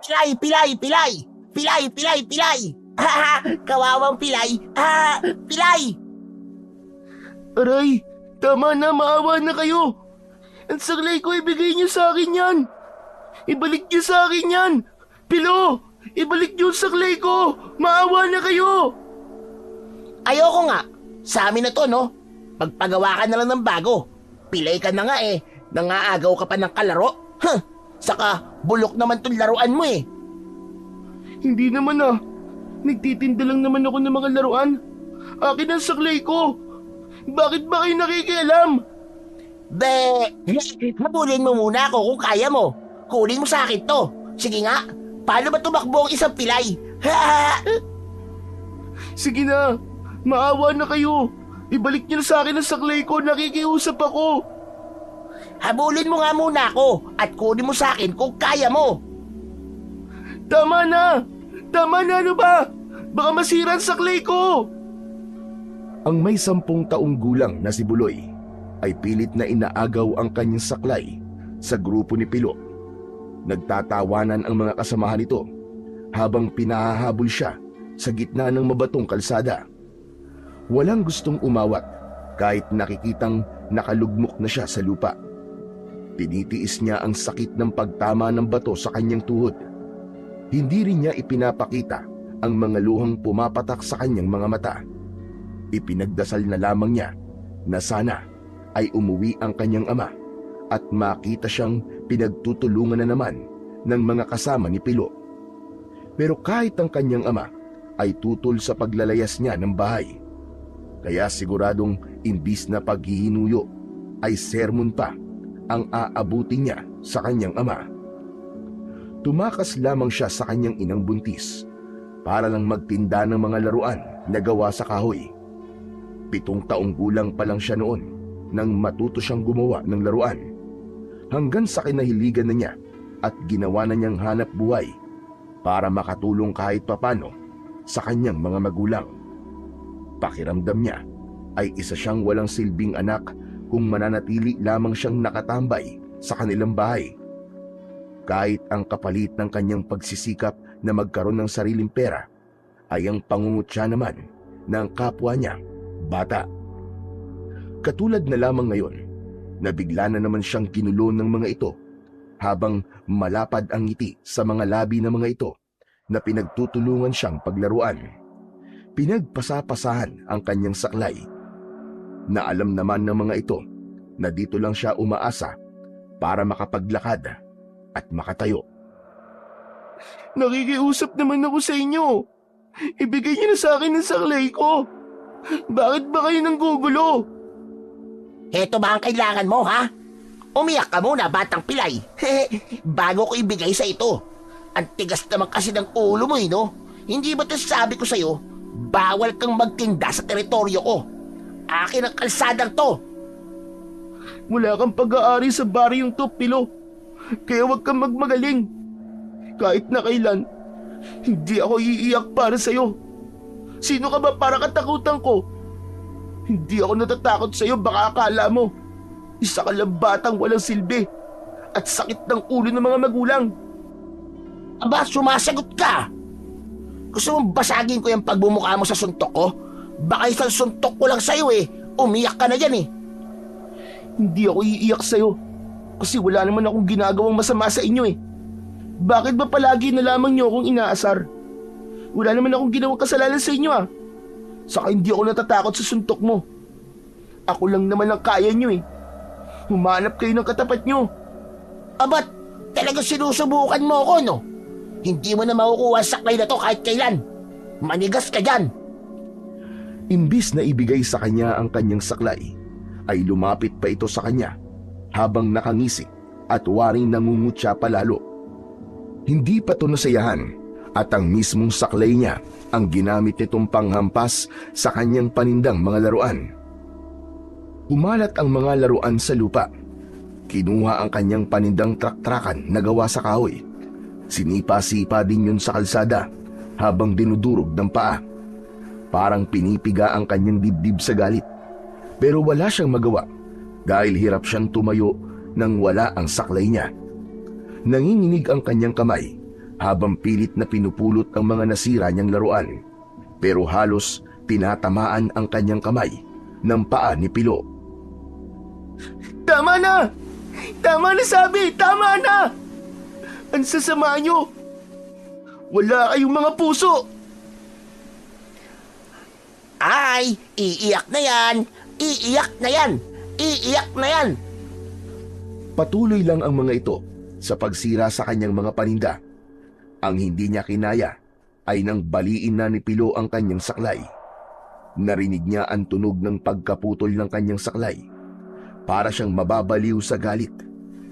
Pilay, pilay, pilay! Pilay, pilay, pilay! Kawawang pilay! Pilay! Aray, tama na, maawa na kayo. Ang saklay ko, ibigay niyo sa akin yan. Ibalik niyo sa akin yan. Pilo, ibalik niyo ang saklay ko. Maawa na kayo. Ayoko nga. Sa amin na to, no? Pagpagawa ka na lang ng bago. Pilay ka na nga eh. Nangaagaw ka pa ng kalaro. Saka bulok naman tong laruan mo eh. Hindi naman ah. Nagtitinda lang naman ako ng mga laruan. Akin ang saklay ko. Bakit ba kayo nakikialam? Habulin mo muna ako kung kaya mo. Kunin mo sa akin to. Sige nga, paano ba tumakbo ang isang pilay? Sige na, maawa na kayo. Ibalik niyo na sa akin ang saklay ko, nakikiusap ako. Habulin mo nga muna ako at kunin mo sa akin kung kaya mo. Tama na! Tama na, ano ba? Baka masira ang saklay ko! Ang may 10 taong gulang na si Buloy ay pilit na inaagaw ang kanyang saklay sa grupo ni Pilo. Nagtatawanan ang mga kasamahan nito habang pinahahabol siya sa gitna ng mabatong kalsada. Walang gustong umawat kahit nakikitang nakalugmok na siya sa lupa. Tinitiis niya ang sakit ng pagtama ng bato sa kanyang tuhod. Hindi rin niya ipinapakita ang mga luhang pumapatak sa kanyang mga mata. Ipinagdasal na lamang niya na sana ay umuwi ang kanyang ama at makita siyang pinagtutulungan na naman ng mga kasama ni Pilo. Pero kahit ang kanyang ama ay tutol sa paglalayas niya ng bahay, kaya siguradong imbis na paghihinuyo ay sermon pa ang aabutin niya sa kanyang ama. Tumakas lamang siya sa kanyang inang buntis para lang magtinda ng mga laruan na gawa sa kahoy. 7 taong gulang pa lang siya noon nang matuto siyang gumawa ng laruan, hanggang sa kinahiligan na niya at ginawa na niyang hanap buhay para makatulong kahit papano sa kanyang mga magulang. Pakiramdam niya ay isa siyang walang silbing anak kung mananatili lamang siyang nakatambay sa kanilang bahay. Kahit ang kapalit ng kanyang pagsisikap na magkaroon ng sariling pera ay ang pangungutya naman ng kapwa niya bata. Katulad na lamang ngayon na bigla na naman siyang ginulo ng mga ito habang malapad ang ngiti sa mga labi ng mga ito na pinagtutulungan siyang paglaruan. Pinagpasapasahan ang kanyang saklay na alam naman ng mga ito na dito lang siya umaasa para makapaglakad at makatayo. Nakikiusap naman ako sa inyo. Ibigay niyo na sa akin ang saklay ko. Bakit ba kayo nanggugulo? Heto ba ang kailangan mo, ha? Umiyak ka muna, batang pilay. Bago ko ibigay sa ito. Ang tigas naman kasi ng ulo mo, no? Hindi ba ito sabi ko sa'yo, bawal kang magtinda sa teritoryo ko. Akin ang kalsadang to. Wala kang pag-aari sa baryong to, Pilo. Kaya huwag kang magmagaling. Kahit na kailan, hindi ako iiyak para sa'yo. Sino ka ba para katakutan ko? Hindi ako natatakot sa'yo, baka akala mo isa ka lang batang walang silbi at sakit ng ulo ng mga magulang. Aba, sumasagot ka. Gusto mong basagin ko yung pagbumukha mo sa suntok ko? Baka isang suntok ko lang sa'yo eh. Umiyak ka na dyan eh. Hindi ako iiyak sa'yo kasi wala naman akong ginagawang masama sa inyo eh. Bakit ba palagi na lamang niyo akong inaasar? Wala naman akong ginawang kasalanan sa inyo ah. Saka hindi ako natatakot sa suntok mo. Ako lang naman ang kaya niyo eh. Humanap kayo ng katapat niyo. Abat, talagang sinusubukan mo ako, no? Hindi mo na makukuha ang saklay na to kahit kailan. Manigas ka dyan. Imbis na ibigay sa kanya ang kanyang saklay, ay lumapit pa ito sa kanya habang nakangisi at waring nangungutya palalo. Hindi pa ito nasayahan at ang mismong saklay niya ang ginamit nitong panghampas sa kanyang panindang mga laruan. Umalat ang mga laruan sa lupa. Kinuha ang kanyang panindang trak-trakan na gawa sa kahoy. Sinipa-sipa din yun sa kalsada habang dinudurog ng paa. Parang pinipiga ang kanyang dibdib sa galit. Pero wala siyang magawa dahil hirap siyang tumayo nang wala ang saklay niya. Nanginginig ang kanyang kamay habang pilit na pinupulot ang mga nasira niyang laruan, pero halos tinatamaan ang kanyang kamay ng paa ni Pilo. Tama na! Tama na sabi! Tama na! Ang sasama nyo! Wala kayong mga puso! Ay, iiyak na yan! Iiyak na yan! Iiyak na yan! Patuloy lang ang mga ito sa pagsira sa kanyang mga paninda. Ang hindi niya kinaya ay nang baliin na ni Pilo ang kanyang saklay. Narinig niya ang tunog ng pagkaputol ng kanyang saklay. Para siyang mababaliw sa galit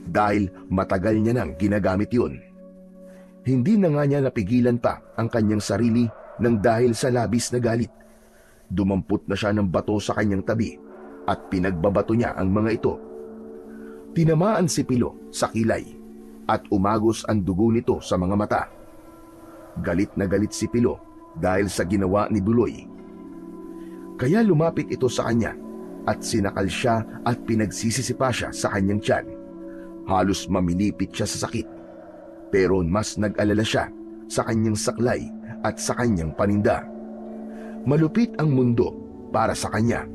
dahil matagal niya nang ginagamit yun. Hindi na nga niya napigilan pa ang kanyang sarili nang dahil sa labis na galit. Dumampot na siya ng bato sa kanyang tabi at pinagbabato niya ang mga ito. Tinamaan si Pilo sa kilay at umagos ang dugo nito sa mga mata. Galit na galit si Pilo dahil sa ginawa ni Buloy. Kaya lumapit ito sa kanya at sinakal siya at pinagsisisipa siya sa kanyang tiyan. Halos mamilipit siya sa sakit. Pero mas nag-alala siya sa kanyang saklay at sa kanyang paninda. Malupit ang mundo para sa kanya.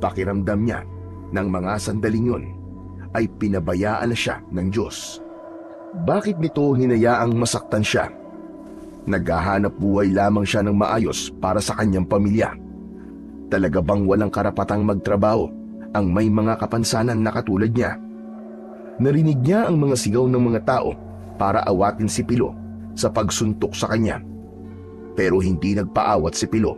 Pakiramdam niya ng mga sandaling yon ay pinabayaan na siya ng Diyos. Bakit nito hinayaang masaktan siya? Naghahanap buhay lamang siya ng maayos para sa kanyang pamilya. Talaga bang walang karapatang magtrabaho ang may mga kapansanan na katulad niya? Narinig niya ang mga sigaw ng mga tao para awatin si Pilo sa pagsuntok sa kanya. Pero hindi nagpaawat si Pilo.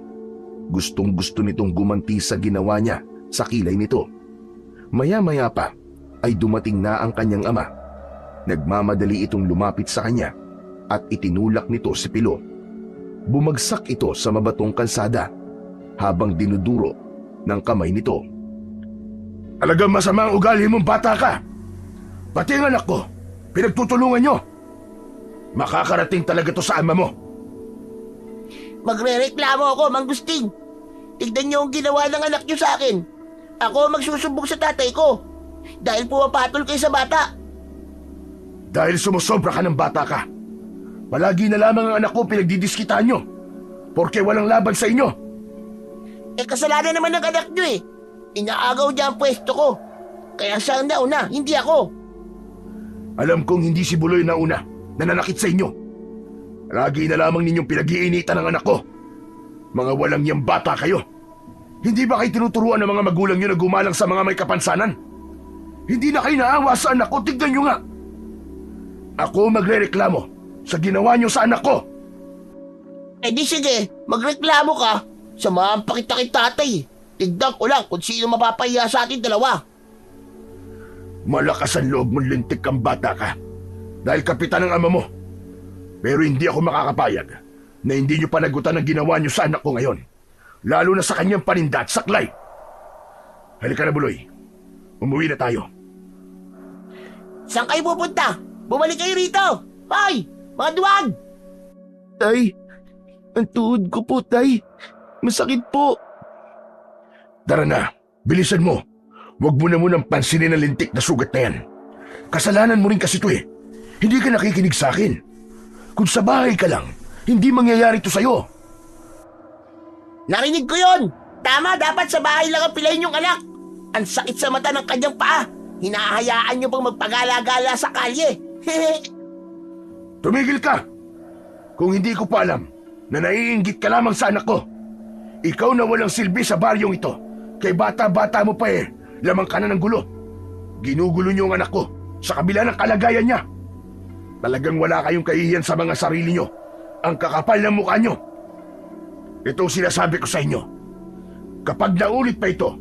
Gustong-gusto nitong gumanti sa ginawa niya sa kilay nito. Maya-maya pa ay dumating na ang kanyang ama. Nagmamadali itong lumapit sa kanya at itinulak nito si Pilo. Bumagsak ito sa mabatong kalsada habang dinuduro ng kamay nito. Talagang masama ang ugali mong bata ka! Pati ang anak ko, pinagtutulungan nyo! Makakarating talaga to sa ama mo! Magrereklamo ako, Mang Gusting. Tignan niyo ang ginawa ng anak niyo sa akin. Ako ang magsusumbong sa tatay ko dahil pumapatol kayo sa bata. Dahil sumusobra ka ng bata ka. Palagi na lamang ang anak ko pinagdidiskitaan nyo porke walang laban sa inyo. Kasalanan naman ng anak niyo eh. Inaagaw niya ang pwesto ko. Kaya siya ang nauna, hindi ako. Alam kong hindi si Buloy na una nananakit sa inyo. Lagi na lamang ninyong pinag-iinitan ng anak ko. Mga walang niyang bata kayo. Hindi ba kayo tinuturuan ng mga magulang niyo na gumalang sa mga may kapansanan? Hindi na kayo naawa sa anak ko, tignan niyo nga. Ako magrereklamo sa ginawa niyo sa anak ko. Di sige, magreklamo ka. Samahan pa kita kay tatay. Tignan ko lang kung sino mapapahiya sa atin dalawa. Malakas ang loob mong lintik kang bata ka. Dahil kapitan ng ama mo. Pero hindi ako makakapayag na hindi niyo panagutan ang ginawa niyo sa anak ko ngayon. Lalo na sa kanyang paninda at saklay. Halika na, Buloy. Umuwi na tayo. Saan kayo pupunta? Bumalik kayo rito! Hoy! Mga duwag! Tay, ang tuhod ko po, Tay. Masakit po. Tara na, bilisan mo. Huwag mo na munang pansinin ang lintik na sugat na yan. Kasalanan mo rin kasi ito eh. Hindi ka nakikinig sa akin. Kung sa bahay ka lang, hindi mangyayari ito sa'yo. Narinig ko yon! Tama, dapat sa bahay lang ang pilayin yung anak. Ang sakit sa mata ng kanyang paa. Hinahayaan niyo bang magpagala-gala sa kalye? Tumigil ka! Kung hindi ko pa alam na naiinggit ka lamang sa anak ko. Ikaw na walang silbi sa baryong ito. Kay bata-bata mo pa eh, lamang ka na ng gulo. Ginugulo niyo ang anak ko sa kabila ng kalagayan niya. Talagang wala kayong kahihiyan sa mga sarili niyo. Ang kakapal ng mukha niyo. Ito ang sinasabi ko sa inyo. Kapag naulit pa ito,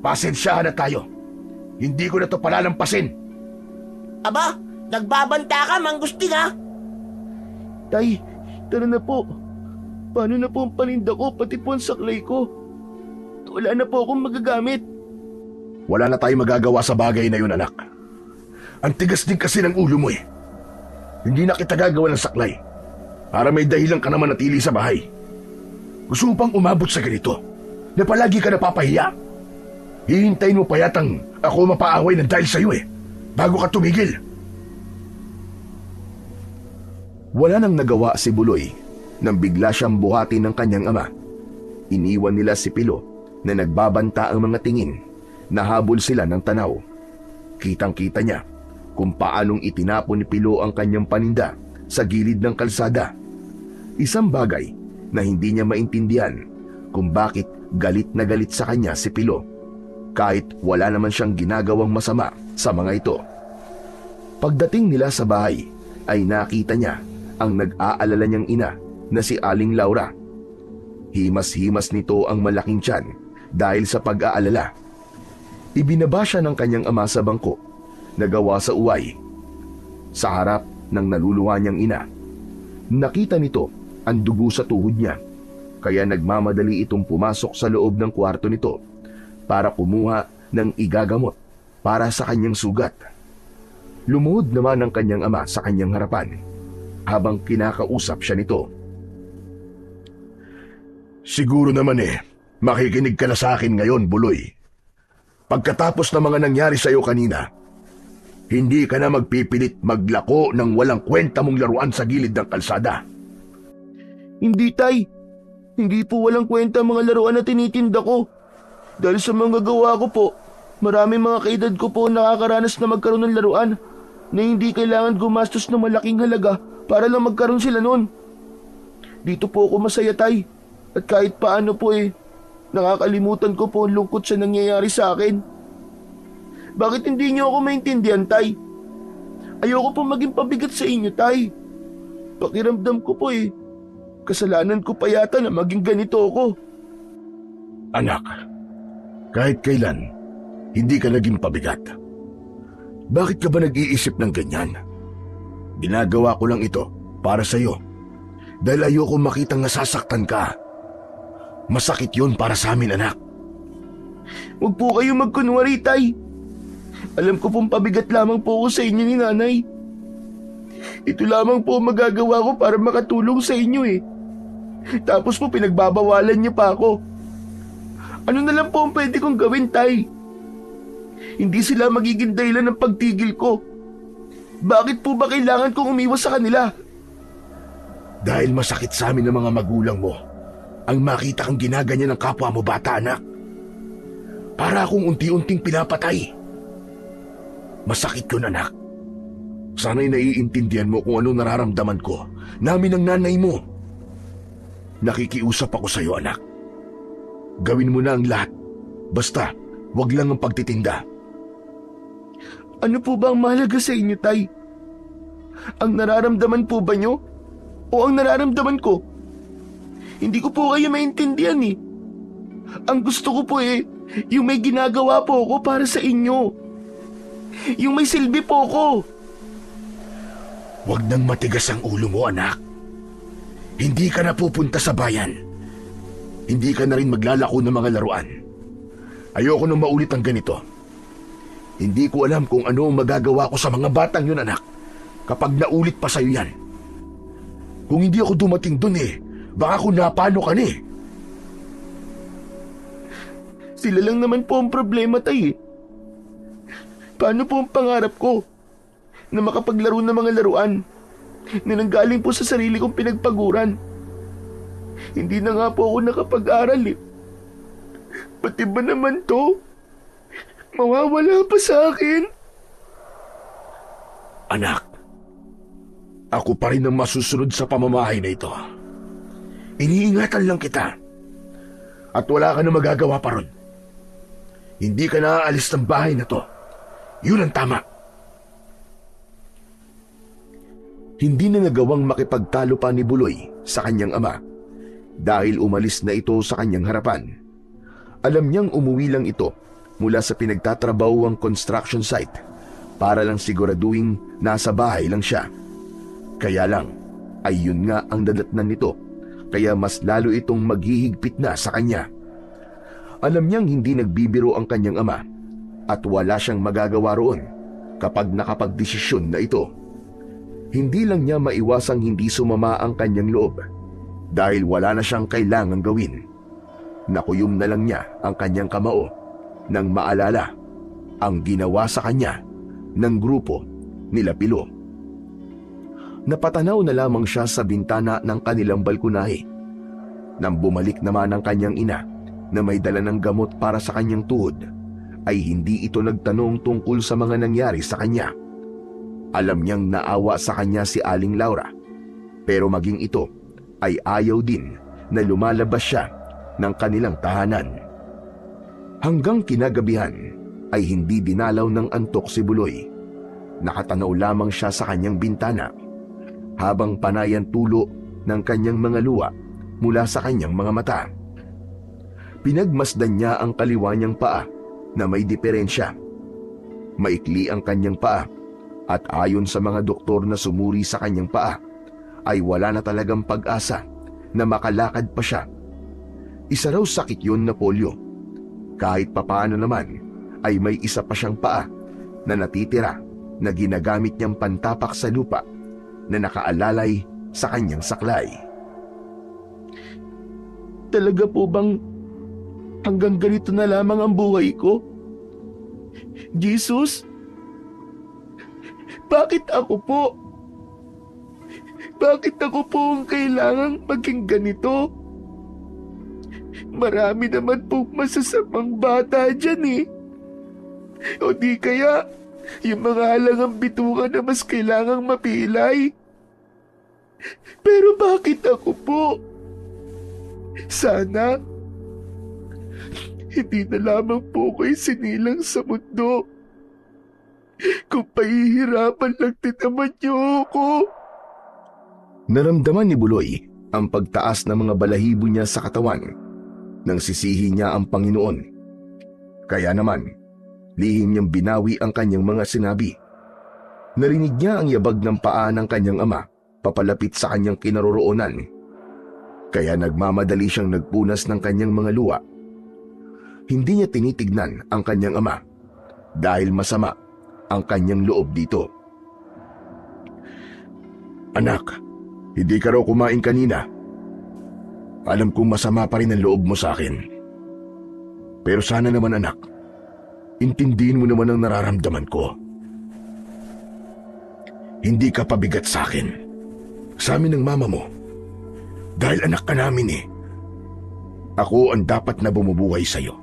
pasensyahan na tayo. Hindi ko na ito palalampasin. Aba, nagbabanta ka, Mang Gusting ha? Tay, tara na po. Paano na po ang paninda ko, pati po ang saklay ko? Wala na po akong magagamit. Wala na tayong magagawa sa bagay na yun, anak. Ang tigas din kasi ng ulo mo eh. Hindi na kita gagawa ng saklay. Para may dahilan ka naman natili sa bahay. Gusto mo pang umabot sa ganito? Na palagi ka napapahiya? Hihintayin mo pa yatang ako mapaaway ng dahil sa'yo eh. Bago ka tumigil. Wala nang nagawa si Buloy nang bigla siyang buhati ng kanyang ama. Iniwan nila si Pilo na nagbabanta ang mga tingin. Nahabol sila ng tanaw. Kitang-kita niya kung paanong itinapon ni Pilo ang kanyang paninda sa gilid ng kalsada. Isang bagay na hindi niya maintindihan kung bakit galit na galit sa kanya si Pilo, kahit wala naman siyang ginagawang masama sa mga ito. Pagdating nila sa bahay ay nakita niya ang nag-aalala niyang ina na si Aling Laura. Himas-himas nito ang malaking tiyan dahil sa pag-aalala. Ibinaba siya ng kanyang ama sa bangko na gawa sa uway. Sa harap ng naluluwa niyang ina, nakita nito ang dugo sa tuhod niya, kaya nagmamadali itong pumasok sa loob ng kwarto nito para kumuha ng igagamot para sa kanyang sugat. Lumuhod naman ang kanyang ama sa kanyang harapan habang kinakausap siya nito. Siguro naman makikinig ka na sa akin ngayon, Buloy. Pagkatapos ng mga nangyari sa iyo kanina, hindi ka na magpipilit maglako ng walang kwenta mong laruan sa gilid ng kalsada. Hindi, Tay. Hindi po walang kwenta mga laruan na tinitinda ko. Dahil sa mga gawa ko po, marami mga kaedad ko po nakakaranas na magkaroon ng laruan na hindi kailangan gumastos ng malaking halaga para lang magkaroon sila nun. Dito po ako masaya, Tay. At kahit paano po nakakalimutan ko po ang lungkot sa nangyayari sa akin. Bakit hindi niyo ako maintindihan, Tay? Ayoko po maging pabigat sa inyo, Tay. Pakiramdam ko po kasalanan ko pa yata na maging ganito ako. Anak, kahit kailan, hindi ka naging pabigat. Bakit ka ba nag-iisip ng ganyan? Ginagawa ko lang ito para sa iyo dahil ayoko makitang nasasaktan ka. Masakit yun para sa amin, anak. Huwag po kayo magkunwari, Tay. Alam ko pong pabigat lamang po ako sa inyo ni Nanay. Ito lamang po magagawa ko para makatulong sa inyo Tapos po pinagbabawalan niyo pa ako. Ano na lang po ang pwede kong gawin, Tay? Hindi sila magiging dahilan ng pagtigil ko. Bakit po ba kailangan kong umiwas sa kanila? Dahil masakit sa amin ng mga magulang mo ang makita kang ginaganyan ng kapwa mo bata, anak. Para akong unti-unting pinapatay. Masakit yun, anak. Sana'y naiintindihan mo kung anong nararamdaman ko, namin ng nanay mo. Nakikiusap ako sa iyo, anak. Gawin mo na ang lahat. Basta, wag lang ang pagtitinda. Ano po ba ang mahalaga sa inyo, Tay? Ang nararamdaman po ba nyo? O ang nararamdaman ko? Hindi ko po kayo maintindihan Ang gusto ko po yung may ginagawa po ako para sa inyo. Yung may silbi po ko. Huwag nang matigas ang ulo mo, anak. Hindi ka na pupunta sa bayan. Hindi ka na rin maglalako ng mga laruan. Ayoko nang maulit ang ganito. Hindi ko alam kung ano ang magagawa ko sa mga batang yun, anak, kapag naulit pa sa'yo yan. Kung hindi ako dumating dun baka kung napano ka na Sila lang naman po ang problema, Tay. Paano po ang pangarap ko na makapaglaro ng mga laruan na nanggaling po sa sarili kong pinagpaguran? Hindi na nga po ako nakapag-aral Pati ba naman to? Mawawala pa sa akin? Anak, ako pa rin ang masusunod sa pamamahay na ito. Iniingatan lang kita. At wala ka na magagawa pa ron. Hindi ka na aalis ng bahay na to. Yun ang tama. Hindi na nagawang makipagtalo pa ni Buloy sa kanyang ama dahil umalis na ito sa kanyang harapan. Alam niyang umuwi lang ito mula sa pinagtatrabahong construction site para lang siguraduhin nasa bahay lang siya. Kaya lang ay yun nga ang dadatnan nito, kaya mas lalo itong maghihigpit na sa kanya. Alam niyang hindi nagbibiro ang kanyang ama at wala siyang magagawa roon kapag nakapagdesisyon na ito. Hindi lang niya maiwasang hindi sumama ang kanyang loob dahil wala na siyang kailangang gawin. Nakuyom na lang niya ang kanyang kamao nang maalala ang ginawa sa kanya ng grupo nila Pilo. Napatanaw na lamang siya sa bintana ng kanilang balkonahe. Nang bumalik naman ang kanyang ina na may dala ng gamot para sa kanyang tuhod, ay hindi ito nagtanong tungkol sa mga nangyari sa kanya. Alam niyang naawa sa kanya si Aling Laura, pero maging ito ay ayaw din na lumalabas siya ng kanilang tahanan. Hanggang kinagabihan ay hindi dinalaw ng antok si Buloy. Nakatanaw lamang siya sa kanyang bintana habang panayan tulo ng kanyang mga luha mula sa kanyang mga mata. Pinagmasdan niya ang kaliwa niyang paa na may diferensya. Maikli ang kanyang paa at ayon sa mga doktor na sumuri sa kanyang paa ay wala na talagang pag-asa na makalakad pa siya. Isa raw sakit yun na polio. Kahit papaano naman ay may isa pa siyang paa na natitira na ginagamit niyang pantapak sa lupa na nakaalalay sa kanyang saklay. Talaga po bang hanggang ganito na lamang ang buhay ko? Jesus? Bakit ako po? Bakit ako po ang kailangang maging ganito? Marami naman pong masasamang bata dyan eh. O di kaya, yung mga halangang bituka na mas kailangang mapilay. Pero bakit ako po? Sana, hindi na lamang po ko'y sinilang sa mundo. Kung pahihirapan lang din naman niyo ako. Naramdaman ni Buloy ang pagtaas ng mga balahibo niya sa katawan nang sisihi niya ang Panginoon. Kaya naman, lihim niyang binawi ang kanyang mga sinabi. Narinig niya ang yabag ng paa ng kanyang ama papalapit sa kanyang kinaroroonan. Kaya nagmamadali siyang nagpunas ng kanyang mga luha. Hindi niya tinitignan ang kanyang ama dahil masama ang kanyang loob dito. Anak, hindi ka raw kumain kanina. Alam kong masama pa rin ang loob mo sa akin. Pero sana naman anak, intindihin mo naman ang nararamdaman ko. Hindi ka pabigat sa akin. Sa amin ng mama mo. Dahil anak ka namin eh. Ako ang dapat na bumubuhay sa'yo.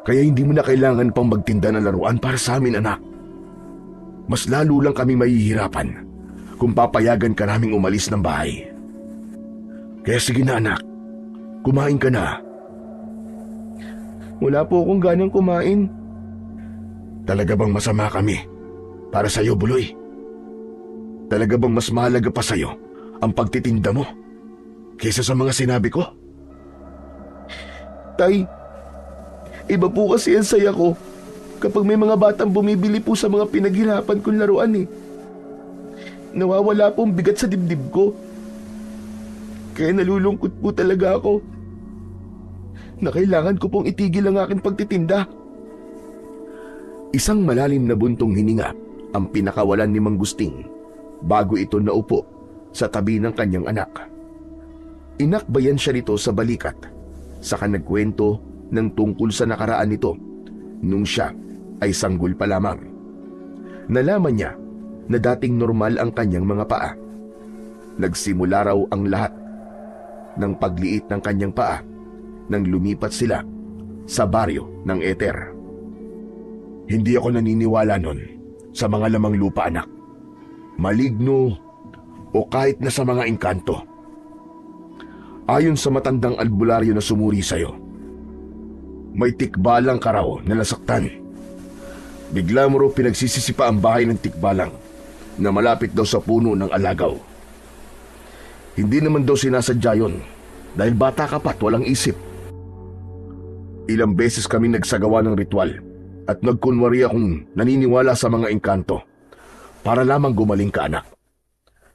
Kaya hindi mo na kailangan pang magtinda ng laruan para sa amin, anak. Mas lalo lang kami mahihirapan kung papayagan ka naming umalis ng bahay. Kaya sige na, anak. Kumain ka na. Wala po akong ganang kumain. Talaga bang masama kami para sa'yo, Buloy? Talaga bang mas mahalaga pa sa'yo ang pagtitinda mo kaysa sa mga sinabi ko? Tay, iba po kasi ang saya ko kapag may mga batang bumibili po sa mga pinaghirapan kong laruan eh. Nawawala po ang bigat sa dibdib ko. Kaya nalulungkot po talaga ako na kailangan ko pong itigil ang aking pagtitinda. Isang malalim na buntong hininga ang pinakawalan ni Mang Gusting bago ito naupo sa tabi ng kanyang anak. Inakbayan siya nito sa balikat saka nagkwento ng tungkol sa nakaraan nito nung siya ay sanggol pa lamang. Nalaman niya na dating normal ang kanyang mga paa. Nagsimula raw ang lahat ng pagliit ng kanyang paa nang lumipat sila sa baryo ng Eter. Hindi ako naniniwala nun sa mga lamang lupa, anak. Maligno o kahit na sa mga engkanto. Ayon sa matandang albularyo na sumuri sa'yo, may tikbalang ka raw na nasaktan. Bigla mo raw pinagsisisipa ang bahay ng tikbalang na malapit daw sa puno ng alagaw. Hindi naman daw sinasadya yun dahil bata ka pa't walang isip. Ilang beses kami nagsagawa ng ritual at nagkunwari akong naniniwala sa mga engkanto para lamang gumaling ka, anak.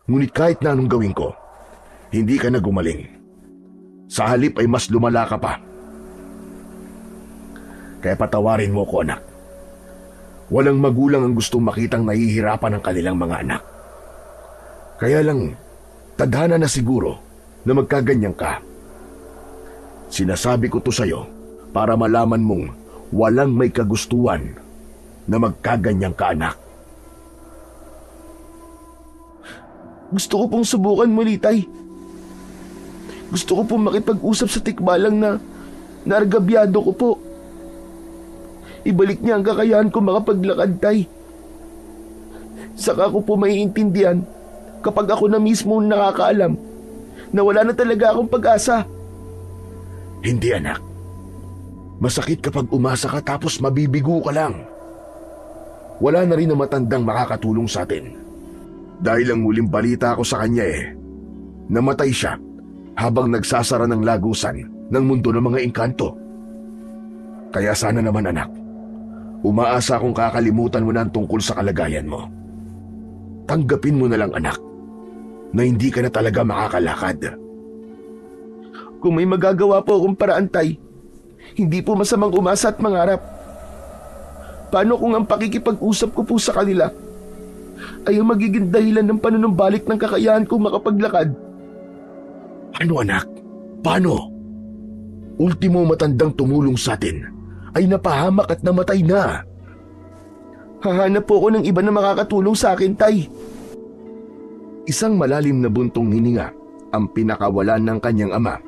Ngunit kahit na anong gawin ko, hindi ka na gumaling. Sa halip ay mas lumala ka pa. Kaya patawarin mo ko, anak. Walang magulang ang gustong makitang nahihirapan ang kanilang mga anak. Kaya lang, tadhana na siguro na magkaganyan ka. Sinasabi ko to sa'yo para malaman mong walang may kagustuhan na magkaganyan ka, anak. Gusto ko pong subukan muli, Tay. Gusto ko pong makipag-usap sa tikbalang na nargabyado ko po. Ibalik niya ang kakayahan ko makapaglakad, Tay. Saka ko po maiintindihan kapag ako na mismo ang nakakaalam na wala na talaga akong pag-asa. Hindi anak. Masakit kapag umasa ka tapos mabibigo ka lang. Wala na rin na matandang makakatulong sa atin. Dahil ang huling balita ko sa kanya namatay siya habang nagsasara ng lagusan ng mundo ng mga engkanto. Kaya sana naman anak, umaasa akong kakalimutan mo na ang tungkol sa kalagayan mo. Tanggapin mo na lang anak, na hindi ka na talaga makakalakad. Kung may magagawa po akong paraan, Tay, hindi po masamang umasa at mangarap. Paano kung ang pakikipag-usap ko po sa kanila ay ang magiging dahilan ng panunumbalik ng kakayahan kong makapaglakad? Ano anak? Paano? Ultimo matandang tumulong sa atin ay napahamak at namatay na. Hahanap po ako ng iba na makakatulong sa akin, Tay. Isang malalim na buntong hininga ang pinakawalan ng kanyang ama.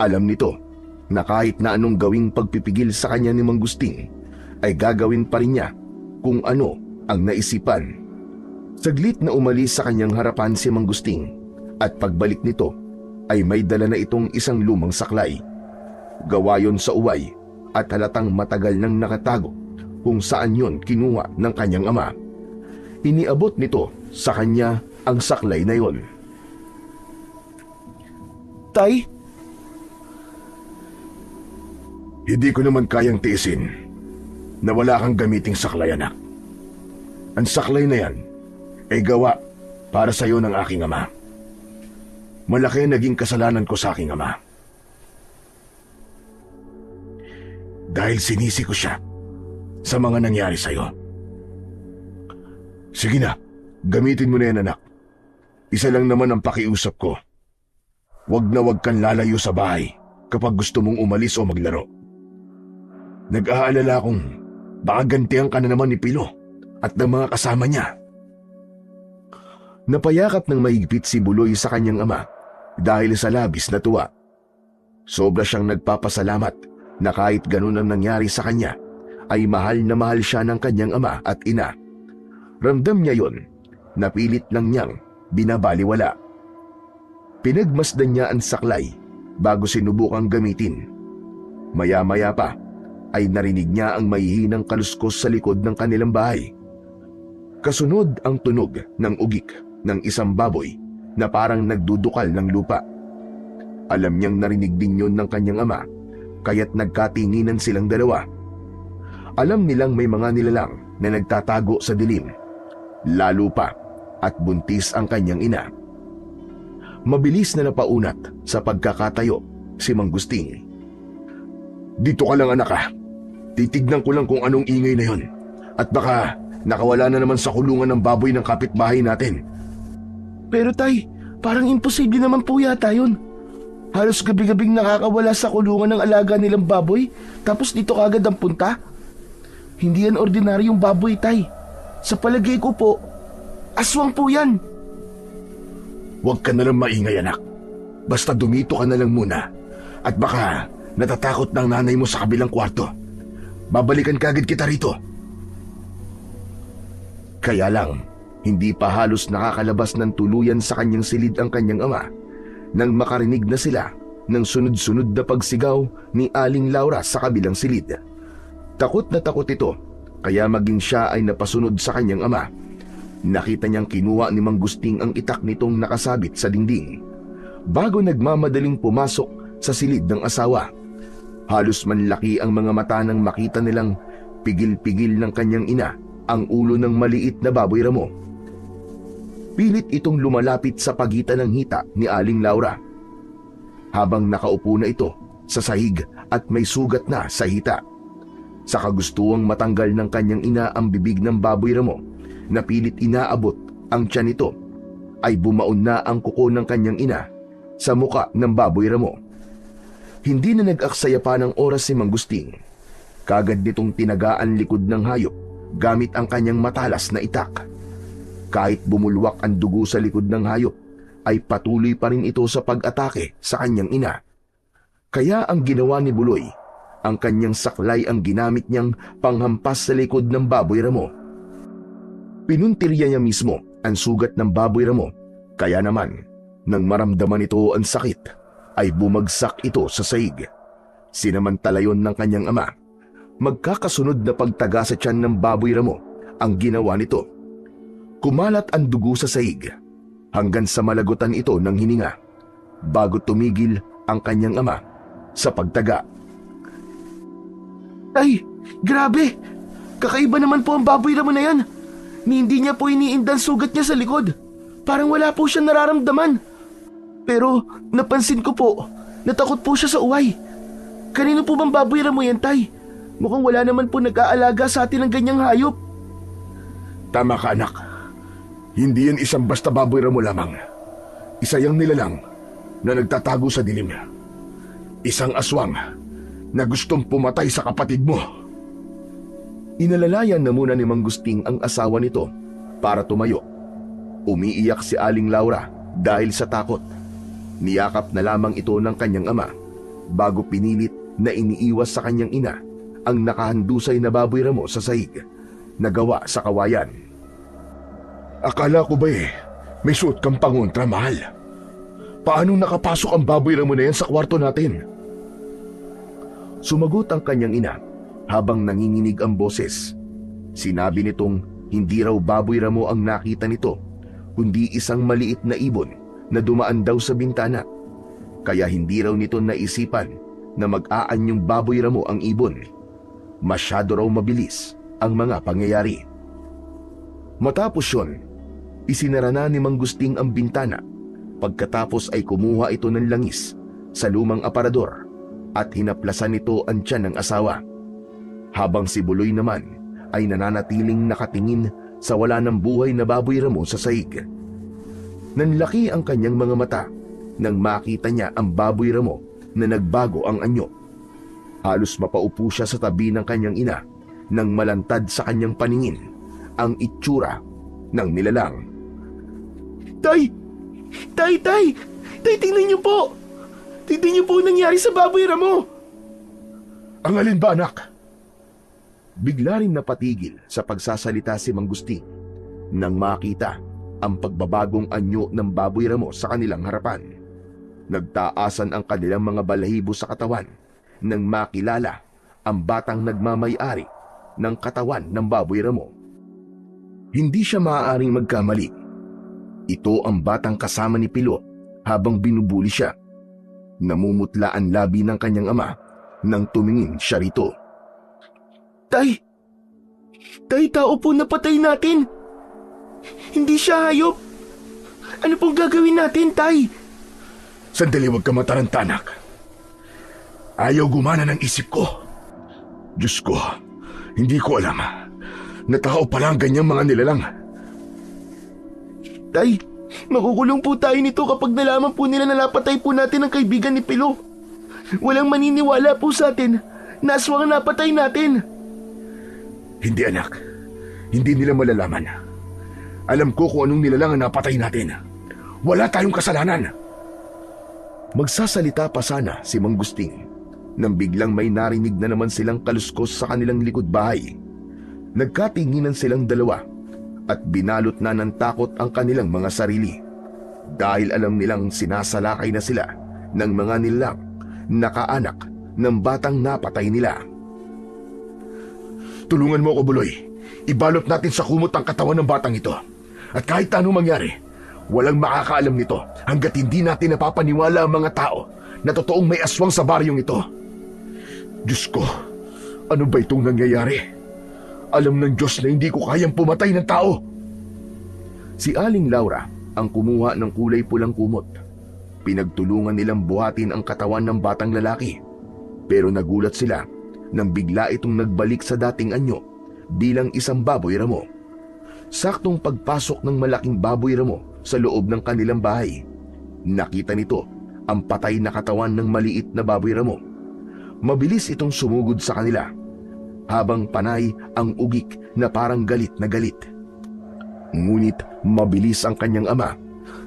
Alam nito na kahit na anong gawing pagpipigil sa kanya ni Mang Gusting ay gagawin pa rin niya kung ano ang naisipan. Saglit na umalis sa kanyang harapan si Mang Gusting at pagbalik nito ay may dala na itong isang lumang saklay. Gawa yon sa uway at halatang matagal nang nakatago kung saan yon kinuha ng kanyang ama. Iniabot nito sa kanya ang saklay na yon. Tay? Hindi ko naman kayang tiisin na wala kang gamiting saklay anak. Ang saklay na yan ay gawa para sa iyo ng aking ama. Malaki ang naging kasalanan ko sa aking ama. Dahil sinisi ko siya sa mga nangyari sa iyo. Sige na, gamitin mo na yan anak. Isa lang naman ang pakiusap ko. Huwag na huwag kang lalayo sa bahay kapag gusto mong umalis o maglaro. Nag-aalala akong baka gantihan ka na naman ni Pilo at ng mga kasama niya. Napayakap ng mahigpit si Buloy sa kanyang ama dahil sa labis na tuwa. Sobra siyang nagpapasalamat na kahit ganun ang nangyari sa kanya, ay mahal na mahal siya ng kanyang ama at ina. Ramdam niya yon, napilit lang niyang binabaliwala. Pinagmasdan niya ang saklay bago sinubukang gamitin. Maya-maya pa ay narinig niya ang mahihinang kaluskos sa likod ng kanilang bahay. Kasunod ang tunog ng ugik ng isang baboy na parang nagdudukal ng lupa. Alam niyang narinig din yon ng kanyang ama, kaya't nagkatinginan silang dalawa. Alam nilang may mga nilalang na nagtatago sa dilim, lalo pa at buntis ang kanyang ina. Mabilis na napaunat sa pagkakatayo si Mang Gusting. Dito ka lang anak ha. Titignan ko lang kung anong ingay na yon. At baka nakawala na naman sa kulungan ng baboy ng kapitbahay natin. Pero Tay, parang imposible naman po yata yun. Halos gabi-gabing nakakawala sa kulungan ng alaga nilang baboy, tapos dito kagad ang punta. Hindi yan ordinaryong baboy, Tay. Sa palagay ko po, aswang po yan. Huwag ka na lang maingay anak. Basta dumito ka na lang muna. At baka natatakot ng nanay mo sa kabilang kwarto. Babalikan kagad kita rito. Kaya lang, hindi pa halos nakakalabas ng tuluyan sa kanyang silid ang kanyang ama nang makarinig na sila ng sunod-sunod na pagsigaw ni Aling Laura sa kabilang silid. Takot na takot ito, kaya maging siya ay napasunod sa kanyang ama. Nakita niyang kinuha ni Mang Gusting ang itak nitong nakasabit sa dingding. Bago nagmamadaling pumasok sa silid ng asawa, halos manlaki ang mga mata nang makita nilang pigil-pigil ng kanyang ina ang ulo ng maliit na baboy ramo. Pilit itong lumalapit sa pagitan ng hita ni Aling Laura. Habang nakaupo na ito sa sahig at may sugat na sa hita. Sa kagustuang matanggal ng kanyang ina ang bibig ng baboy ramo na pilit inaabot ang tiyan nito, ay bumaon na ang kuko ng kanyang ina sa muka ng baboy ramo. Hindi na nag-aksaya pa ng oras si Mang Gusting. Kagad nitong tinagaan likod ng hayop gamit ang kanyang matalas na itak. Kahit bumulwak ang dugo sa likod ng hayop, ay patuloy pa rin ito sa pag-atake sa kanyang ina. Kaya ang ginawa ni Buloy, ang kanyang saklay ang ginamit niyang panghampas sa likod ng baboy ramo. Pinuntirya niya mismo ang sugat ng baboy ramo, kaya naman, nang maramdaman ito ang sakit, ay bumagsak ito sa saig. Sinamantala yon ng kanyang ama. Magkakasunod na pagtaga sa tiyan ng baboy ramo ang ginawa nito. Kumalat ang dugo sa saig hanggang sa malagutan ito ng hininga bago tumigil ang kanyang ama sa pagtaga. Ay, grabe! Kakaiba naman po ang baboy ramo na yan. Hindi niya po iniindan sugat niya sa likod. Parang wala po siya nararamdaman. Pero napansin ko po, natakot po siya sa uway. Kanino po bang baboy ramo yan, Tay? Mukhang wala naman po nag-aalaga sa atin ng ganyang hayop. Tama ka, anak. Hindi yan isang basta baboy ramo lamang. Isa yang nilalang na nagtatago sa dilim. Isang aswang na gustong pumatay sa kapatid mo. Inalalayan na muna ni Mang Gusting ang asawa nito para tumayo. Umiiyak si Aling Laura dahil sa takot. Niyakap na lamang ito ng kanyang ama bago pinilit na iniiwas sa kanyang ina ang nakahandusay na baboy ramo sa saig na gawa sa kawayan. Akala ko ba may suot kang pangontra, mahal? Paano nakapasok ang baboy ramo na yan sa kwarto natin? Sumagot ang kanyang ina habang nanginginig ang boses. Sinabi nitong hindi raw baboy ramo ang nakita nito, kundi isang maliit na ibon na dumaan daw sa bintana. Kaya hindi raw nito naisipan na mag-aanyong baboy ramo ang ibon. Masyado raw mabilis ang mga pangyayari. Matapos yun, isinara na ni Mang Gusting ang bintana. Pagkatapos ay kumuha ito ng langis sa lumang aparador at hinaplasan nito ang tiyan ng asawa. Habang si Buloy naman ay nananatiling nakatingin sa wala ng buhay na baboy ramo sa saig. Nanlaki ang kanyang mga mata nang makita niya ang baboy ramo na nagbago ang anyo. Halos mapaupo siya sa tabi ng kanyang ina nang malantad sa kanyang paningin ang itsura ng nilalang. Tay! Tay! Tay! Tay, tingnan niyo po! Tingnan niyo po ang nangyari sa baboy ramo! Ang alin ba, anak? Bigla rin napatigil sa pagsasalita si Mang Gusting nang makita ang pagbabagong anyo ng baboy ramo sa kanilang harapan. Nagtaasan ang kanilang mga balahibo sa katawan nang makilala ang batang nagmamay-ari ng katawan ng baboy ramo. Hindi siya maaaring magkamali. Ito ang batang kasama ni Pilo habang binubuli siya. Namumutla ang labi ng kanyang ama nang tumingin siya rito. Tay! Tay, tao po napatay natin! Hindi siya hayop! Ano pong gagawin natin, Tay? Sandali, huwag ka mataranta, anak. Ayaw gumana ng isip ko. Diyos ko, hindi ko alam na tao pala ang ganyang mga nilalang. Tay, makukulong po tayo nito kapag nalaman po nila na napatay po natin ang kaibigan ni Pilo. Walang maniniwala po sa atin na aswang ang napatay natin. Hindi, anak. Hindi nila malalaman. Alam ko kung anong nilalang ang napatay natin. Wala tayong kasalanan. Magsasalita pa sana si Mang Gusting nang biglang may narinig na naman silang kaluskos sa kanilang likod bahay. Nagkatinginan silang dalawa at binalot na ng takot ang kanilang mga sarili dahil alam nilang sinasalakay na sila ng mga nilalang na kaanak ng batang napatay nila. Tulungan mo ako, Buloy. Ibalot natin sa kumot ang katawan ng batang ito. At kahit anong mangyari, walang makakaalam nito hanggat hindi natin napapaniwala ang mga tao na totoong may aswang sa baryong ito. Diyos ko, ano ba itong nangyayari? Alam ng Diyos na hindi ko kayang pumatay ng tao. Si Aling Laura ang kumuha ng kulay pulang kumot. Pinagtulungan nilang buhatin ang katawan ng batang lalaki. Pero nagulat sila nang bigla itong nagbalik sa dating anyo bilang isang baboy ramo. Saktong pagpasok ng malaking baboy ramo sa loob ng kanilang bahay, nakita nito ang patay na katawan ng maliit na baboy ramo. Mabilis itong sumugod sa kanila habang panay ang ugik na parang galit na galit. Ngunit mabilis ang kanyang ama.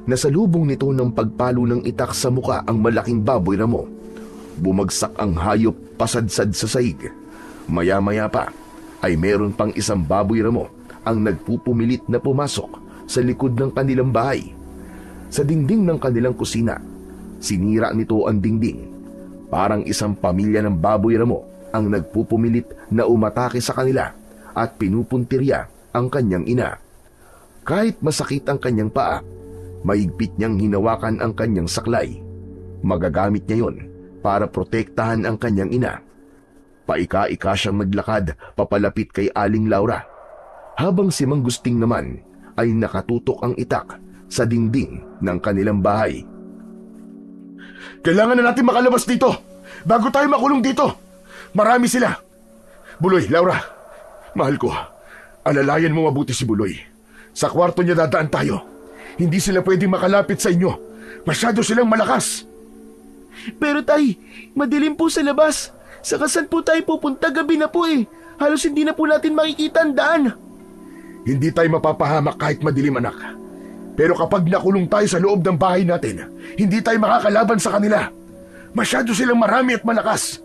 Nasalubong nito ng pagpalo ng itak sa muka ang malaking baboy ramo. Bumagsak ang hayop pasadsad sa sahig. Maya-maya pa ay meron pang isang baboy ramo ang nagpupumilit na pumasok sa likod ng kanilang bahay. Sa dingding ng kanilang kusina, sinira nito ang dingding. Parang isang pamilya ng baboy ramo ang nagpupumilit na umatake sa kanila at pinupuntirya ang kanyang ina. Kahit masakit ang kanyang paa, mahigpit niyang hinawakan ang kanyang saklay. Magagamit niya yon para protektahan ang kanyang ina. Paika-ika siyang naglakad papalapit kay Aling Laura, habang si Mang Gusting naman ay nakatutok ang itak sa dingding ng kanilang bahay. Kailangan na natin makalabas dito bago tayo makulong dito. Marami sila. Buloy, Laura, mahal ko, alalayan mo mabuti si Buloy. Sa kwarto niya dadaan tayo. Hindi sila pwedeng makalapit sa inyo. Masyado silang malakas. Pero tay, madilim po sa labas. Saka saan po tayo pupunta? Gabi na po eh. Halos hindi na po natin makikita ang daan. Hindi tayo mapapahamak kahit madilim, anak. Pero kapag nakulong tayo sa loob ng bahay natin, hindi tayo makakalaban sa kanila. Masyado silang marami at malakas.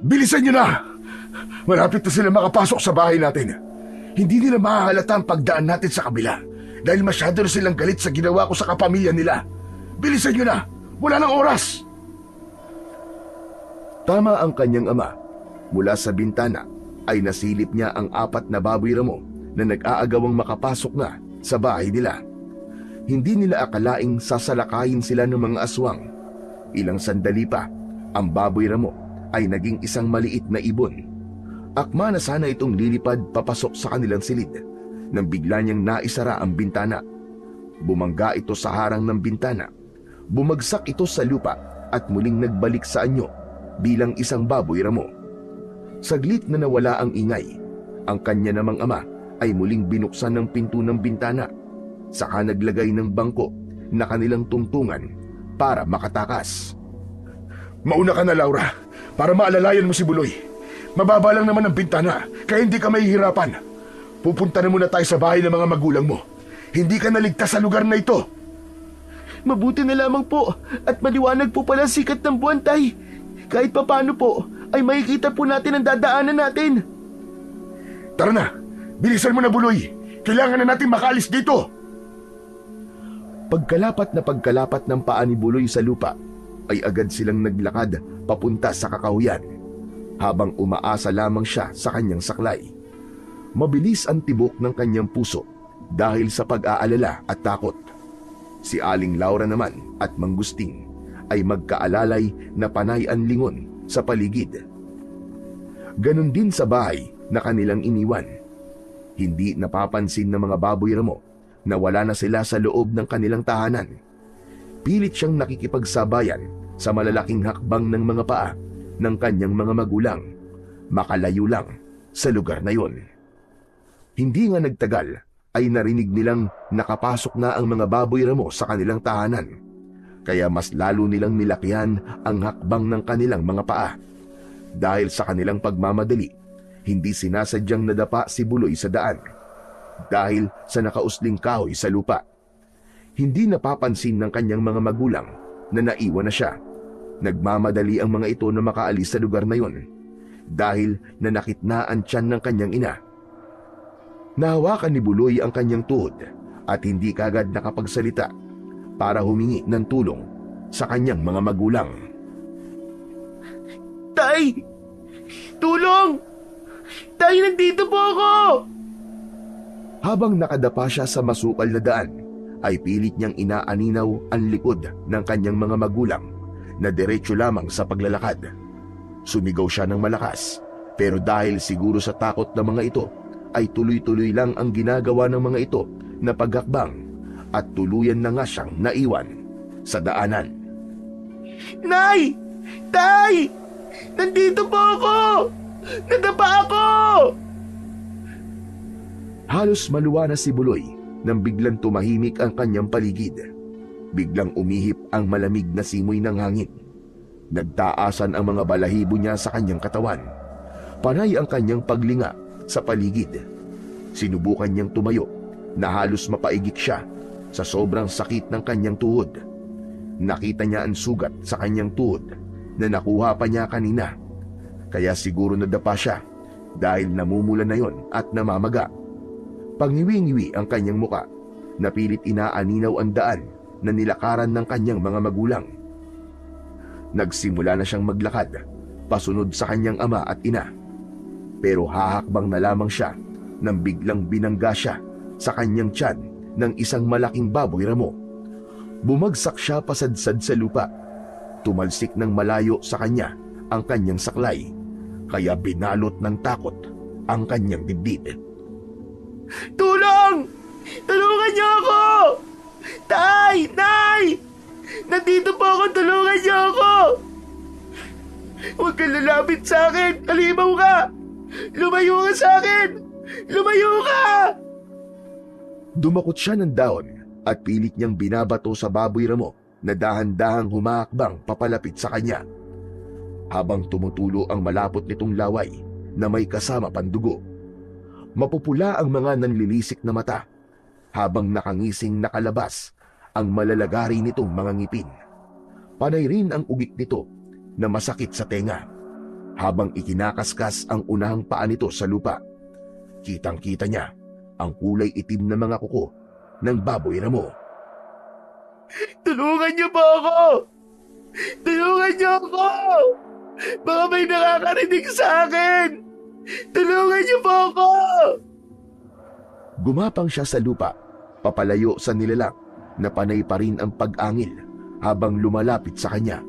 Bilisan nyo na! Malapit na sila makapasok sa bahay natin. Hindi nila mahahalata ang pagdaan natin sa kabila dahil masyado na silang galit sa ginawa ko sa kapamilya nila. Bilisan nyo na! Wala nang oras! Tama ang kanyang ama. Mula sa bintana ay nasilip niya ang 4 na baboy ramo na nag-aagawang makapasok na sa bahay nila. Hindi nila akalaing sasalakayin sila ng mga aswang. Ilang sandali pa, ang baboy ramo ay naging isang maliit na ibon. Akma na sana itong lilipad papasok sa kanilang silid nang bigla niyang naisara ang bintana. Bumangga ito sa harang ng bintana. Bumagsak ito sa lupa at muling nagbalik sa anyo bilang isang baboy ramo. Saglit na nawala ang ingay. Ang kanya namang ama ay muling binuksan ng pinto ng bintana. Saka naglagay ng bangko na kanilang tungtungan para makatakas. Mauna ka na, Laura, para maalalayan mo si Buloy. Mababa lang naman ang bintana, kaya hindi ka mahihirapan. Pupunta na muna tayo sa bahay ng mga magulang mo. Hindi ka naligtas sa lugar na ito. Mabuti na lamang po at maliwanag po pala ang sikat ng buwan, tay. Kahit papano po ay makikita po natin ang dadaanan natin. Tara na, bilisan mo na, Buloy. Kailangan na natin makaalis dito. Pagkalapat ng paa ni Buloy sa lupa, ay agad silang naglakad papunta sa kakahuyan, habang umaasa lamang siya sa kanyang saklay. Mabilis ang tibok ng kanyang puso dahil sa pag-aalala at takot. Si Aling Laura naman at Mang Gusting ay magkaalalay na panay ang lingon sa paligid. Ganon din sa bahay na kanilang iniwan. Hindi napapansin ng mga baboy ramo na wala na sila sa loob ng kanilang tahanan. Pilit siyang nakikipagsabayan sa malalaking hakbang ng mga paa ng kanyang mga magulang, makalayo lang sa lugar na yon. Hindi nga nagtagal ay narinig nilang nakapasok na ang mga baboy ramo sa kanilang tahanan, kaya mas lalo nilang nilakihan ang hakbang ng kanilang mga paa. Dahil sa kanilang pagmamadali, hindi sinasadyang nadapa si Buloy sa daan dahil sa nakausling kahoy sa lupa. Hindi napapansin ng kanyang mga magulang na naiwan na siya. Nagmamadali ang mga ito na makaalis sa lugar na yon dahil nanakit na ang tiyan ng kanyang ina. Nahawakan ni Buloy ang kanyang tuhod at hindi kagad nakapagsalita para humingi ng tulong sa kanyang mga magulang. Tay! Tulong! Tay, nandito po ako! Habang nakadapa siya sa masukal na daan, ay pilit niyang inaaninaw ang likod ng kanyang mga magulang na diretso lamang sa paglalakad. Sumigaw siya ng malakas, pero dahil siguro sa takot ng mga ito, ay tuloy-tuloy lang ang ginagawa ng mga ito na paghakbang at tuluyan na nga siyang naiwan sa daanan. Nay! Tay! Nandito po ako! Nadapa ako! Halos maluwa na si Buloy nang biglang tumahimik ang kanyang paligid. Biglang umihip ang malamig na simoy ng hangin. Nagtaasan ang mga balahibo niya sa kanyang katawan. Panay ang kanyang paglinga sa paligid. Sinubukan niyang tumayo, na halos mapaigik siya sa sobrang sakit ng kanyang tuhod. Nakita niya ang sugat sa kanyang tuhod na nakuha pa niya kanina. Kaya siguro nadapa siya dahil namumula na yon at namamaga. Pangiwi-ngiwi ang kanyang muka na pilit inaaninaw ang daan na nilakaran ng kanyang mga magulang. Nagsimula na siyang maglakad pasunod sa kanyang ama at ina. Pero hahakbang na lamang siya nang biglang binangga siya sa kanyang tiyan ng isang malaking baboy ramo. Bumagsak siya pasadsad sa lupa. Tumalsik ng malayo sa kanya ang kanyang saklay, kaya binalot ng takot ang kanyang dibdib. Tulong! Tulungan niyo ako! Tay! Nay! Nandito po ako! Tulungan niyo ako! Huwag kang lalapit sa akin! Halimaw ka! Lumayo ka sa akin! Lumayo ka! Dumakot siya ng dahon at pilit niyang binabato sa baboy ramo na dahan-dahang humakbang papalapit sa kanya. Habang tumutulo ang malapot nitong laway na may kasama pandugo. Mapupula ang mga nanlilisik na mata habang nakangising nakalabas ang malalagari nitong mga ngipin. Panay rin ang ugik nito na masakit sa tenga habang ikinakaskas ang unahang paa nito sa lupa. Kitang-kita niya ang kulay itim na mga kuko ng baboy ramo. Tulungan niyo po ako! Tulungan niyo ako! Baka may nakakarinig sa akin! Tulungan niyo po ako! Gumapang siya sa lupa, papalayo sa nilalang na panay pa rin ang pag-angil habang lumalapit sa kanya.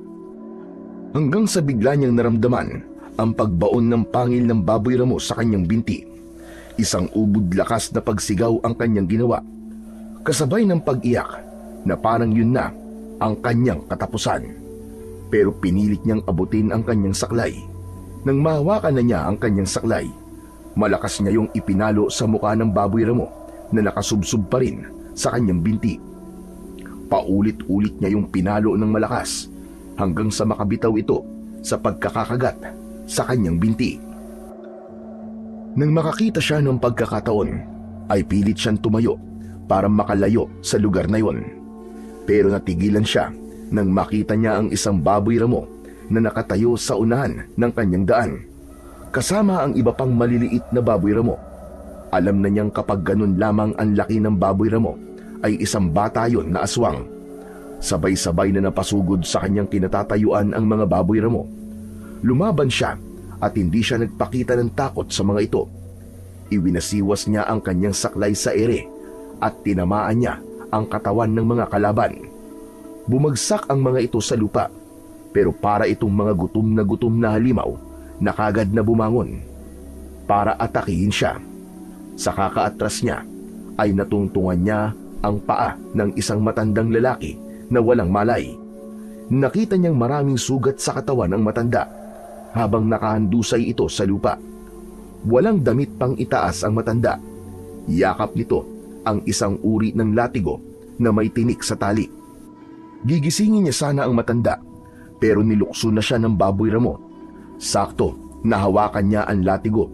Hanggang sa bigla niyang naramdaman ang pagbaon ng pangil ng baboy ramo sa kanyang binti. Isang ubod lakas na pagsigaw ang kanyang ginawa, kasabay ng pag-iyak na parang yun na ang kanyang katapusan. Pero pinilit niyang abutin ang kanyang saklay. Nang mahawakan na niya ang kanyang saklay, malakas niya yung ipinalo sa mukha ng baboy ramo na nakasubsob pa rin sa kanyang binti. Paulit-ulit niya yung pinalo ng malakas hanggang sa makabitaw ito sa pagkakakagat sa kanyang binti. Nang makakita siya ng pagkakataon, ay pilit siyang tumayo para makalayo sa lugar na yon. Pero natigilan siya nang makita niya ang isang baboy ramo na nakatayo sa unahan ng kanyang daan, kasama ang iba pang maliliit na baboy ramo. Alam na niyang kapag ganun lamang ang laki ng baboy ramo, ay isang bata yon na aswang. Sabay-sabay na napasugod sa kanyang kinatatayuan ang mga baboy ramo. Lumaban siya at hindi siya nagpakita ng takot sa mga ito. Iwinasiwas niya ang kanyang saklay sa ere at tinamaan niya ang katawan ng mga kalaban. Bumagsak ang mga ito sa lupa, pero para itong mga gutom na halimaw na kagad na bumangon para atakihin siya. Sa kakaatras niya ay natungtungan niya ang paa ng isang matandang lalaki na walang malay. Nakita niyang maraming sugat sa katawan ng matanda habang nakahandusay ito sa lupa. Walang damit pang itaas ang matanda. Yakap nito ang isang uri ng latigo na may tinik sa tali. Gigisingin niya sana ang matanda, pero nilukso na siya ng baboy ramo. Sakto, nahawakan niya ang latigo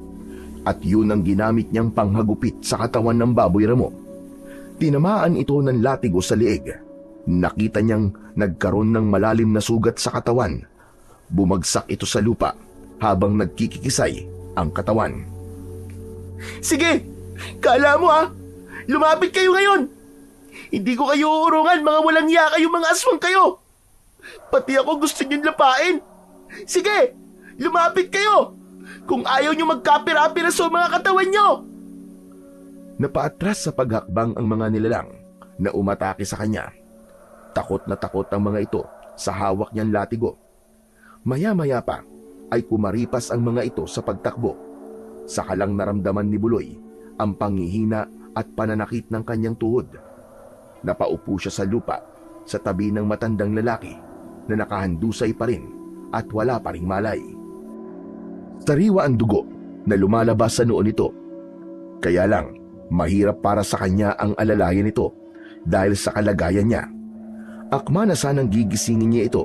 at yun ang ginamit niyang panghagupit sa katawan ng baboy ramo. Tinamaan ito ng latigo sa liig. Nakita niyang nagkaroon ng malalim na sugat sa katawan. Bumagsak ito sa lupa habang nagkikikisay ang katawan. Sige! Kala mo lumapit kayo ngayon! Hindi ko kayo uurungan, mga walang iya kayo, mga aswang kayo! Pati ako gusto niyong lapain! Sige! Lumapit kayo! Kung ayaw niyo magkapira-pira sa mga katawan niyo! Napaatras sa paghakbang ang mga nilalang na umatake sa kanya. Takot na takot ang mga ito sa hawak niyang latigo. Maya-maya pa ay kumaripas ang mga ito sa pagtakbo. Saka lang naramdaman ni Buloy ang panghihina at pananakit ng kanyang tuhod. Napaupo siya sa lupa sa tabi ng matandang lalaki na nakahandusay pa rin at wala pa ring malay. Sariwa ang dugo na lumalabas sa noo nito. Kaya lang, mahirap para sa kanya ang alalayan nito dahil sa kalagayan niya. Akma na sanang gigisingin niya ito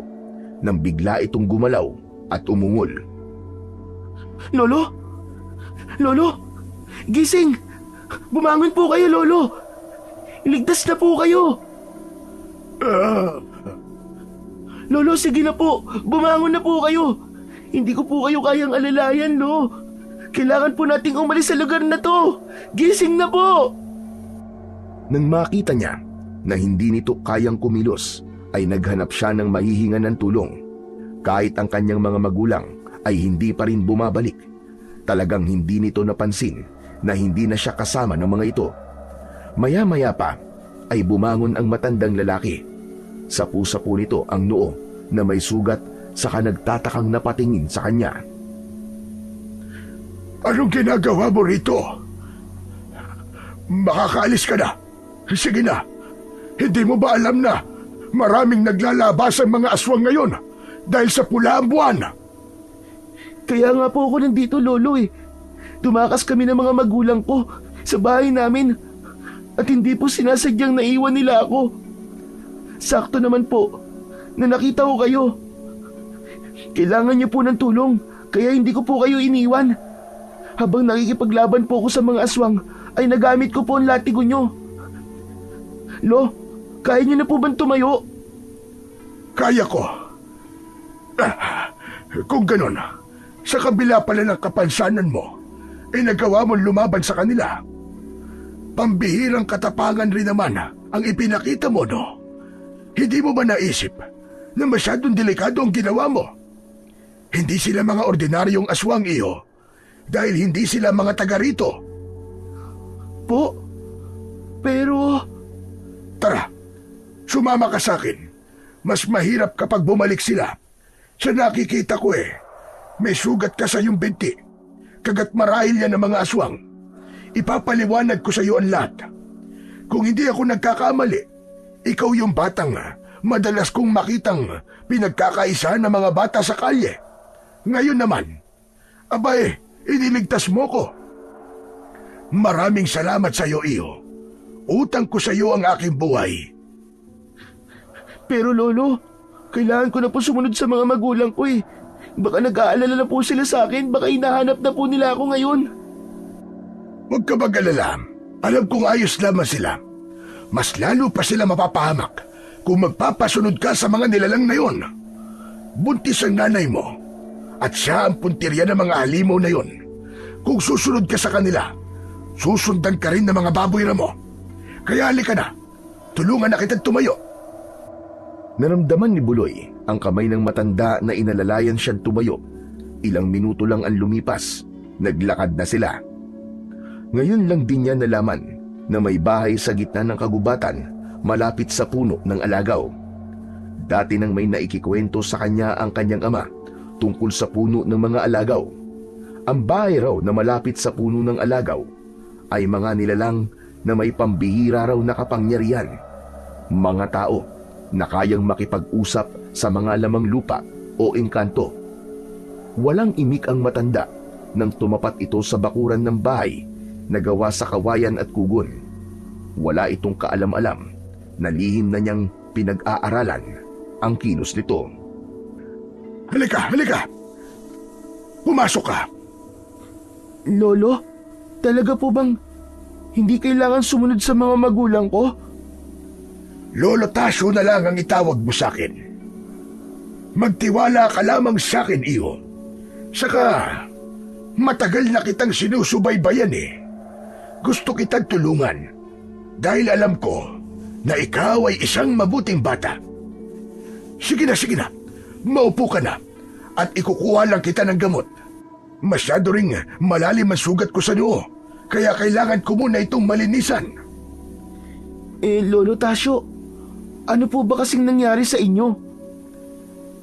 nang bigla itong gumalaw at umungol. Lolo! Lolo! Gising! Bumangon po kayo, Lolo! Ligtas na po kayo! Lolo, sige na po. Bumangon na po kayo. Hindi ko po kayo kayang alalayan, Lo. Kailangan po nating umalis sa lugar na to. Gising na po! Nang makita niya na hindi nito kayang kumilos, ay naghanap siya ng mahihingan ng tulong. Kahit ang kanyang mga magulang ay hindi pa rin bumabalik. Talagang hindi nito napansin na hindi na siya kasama ng mga ito. Maya-maya pa ay bumangon ang matandang lalaki. Sa pusa po nito ang noo na may sugat, saka nagtatakang napatingin sa kanya. Anong ginagawa mo rito? Makakaalis ka na. Sige na. Hindi mo ba alam na maraming naglalabas ang mga aswang ngayon dahil sa pula ang buwan? Kaya nga po ako nandito, Lolo eh. Tumakas kami ng mga magulang ko sa bahay namin at hindi po sinasadyang naiwan nila ako. Sakto naman po na nakita ko kayo. Kailangan niyo po ng tulong kaya hindi ko po kayo iniwan. Habang nakikipaglaban po ako sa mga aswang ay nagamit ko po ang latigo niyo. Lo, kaya niyo na po bang tumayo? Kaya ko. Kung ganon, sa kabila pala ng kapansanan mo, ay nagawa mong lumaban sa kanila. Pambihirang katapangan rin naman ang ipinakita mo, no? Hindi mo ba naisip na masyadong delikado ang ginawa mo? Hindi sila mga ordinaryong aswang, iyo, dahil hindi sila mga taga rito. Po, pero... Tara, sumama ka sa akin. Mas mahirap kapag bumalik sila. Sa nakikita ko may sugat ka sa iyong binti. Kagat marahil yan ng mga aswang. Ipapaliwanag ko sa iyo ang lahat. Kung hindi ako nagkakamali, ikaw yung batang madalas kong makitang pinagkakaisa ng mga bata sa kalye. Ngayon naman, iniligtas mo ko. Maraming salamat sa iyo, iyo. Utang ko sa iyo ang aking buhay. Pero Lolo, kailangan ko na po sumunod sa mga magulang ko eh. Baka nag-aalala na po sila sa akin, baka hinahanap na po nila ako ngayon. Huwag ka mag-alala. Alam kong ayos lamang sila. Mas lalo pa sila mapapahamak kung magpapasunod ka sa mga nilalang na yon. Buntis ang nanay mo at siya ang puntirya ng mga halimaw na yon. Kung susunod ka sa kanila, susundan ka rin ng mga baboy na mo. Kaya halika na, tulungan na kitang tumayo. Naramdaman ni Buloy ang kamay ng matanda na inalalayan siyang tumayo. Ilang minuto lang ang lumipas, naglakad na sila. Ngayon lang din niya nalaman na may bahay sa gitna ng kagubatan malapit sa puno ng alagaw. Dati nang may naikikwento sa kanya ang kanyang ama tungkol sa puno ng mga alagaw. Ang bahay raw na malapit sa puno ng alagaw ay mga nilalang na may pambihira raw na kapangyarihan. Mga tao na kayang makipag-usap sa mga lamang lupa o engkanto. Walang imik ang matanda nang tumapat ito sa bakuran ng bahay na gawa sa kawayan at kugon. Wala itong kaalam-alam na lihim na niyang pinag-aaralan ang kilos nito. Halika, halika! Pumasok ka! Lolo, talaga po bang hindi kailangan sumunod sa mga magulang ko? Lolo Tasyo na lang ang itawag mo sa akin. Magtiwala ka lamang sa akin, iyo. Saka, matagal na kitang sinusubaybayan eh. Gusto kitang tulungan dahil alam ko na ikaw ay isang mabuting bata. Sige na, maupo ka na at ikukuha lang kita ng gamot. Masyado ring malalim ang sugat ko sa noo, kaya kailangan ko muna itong malinisan. Lolo Tasyo, ano po ba kasing nangyari sa inyo?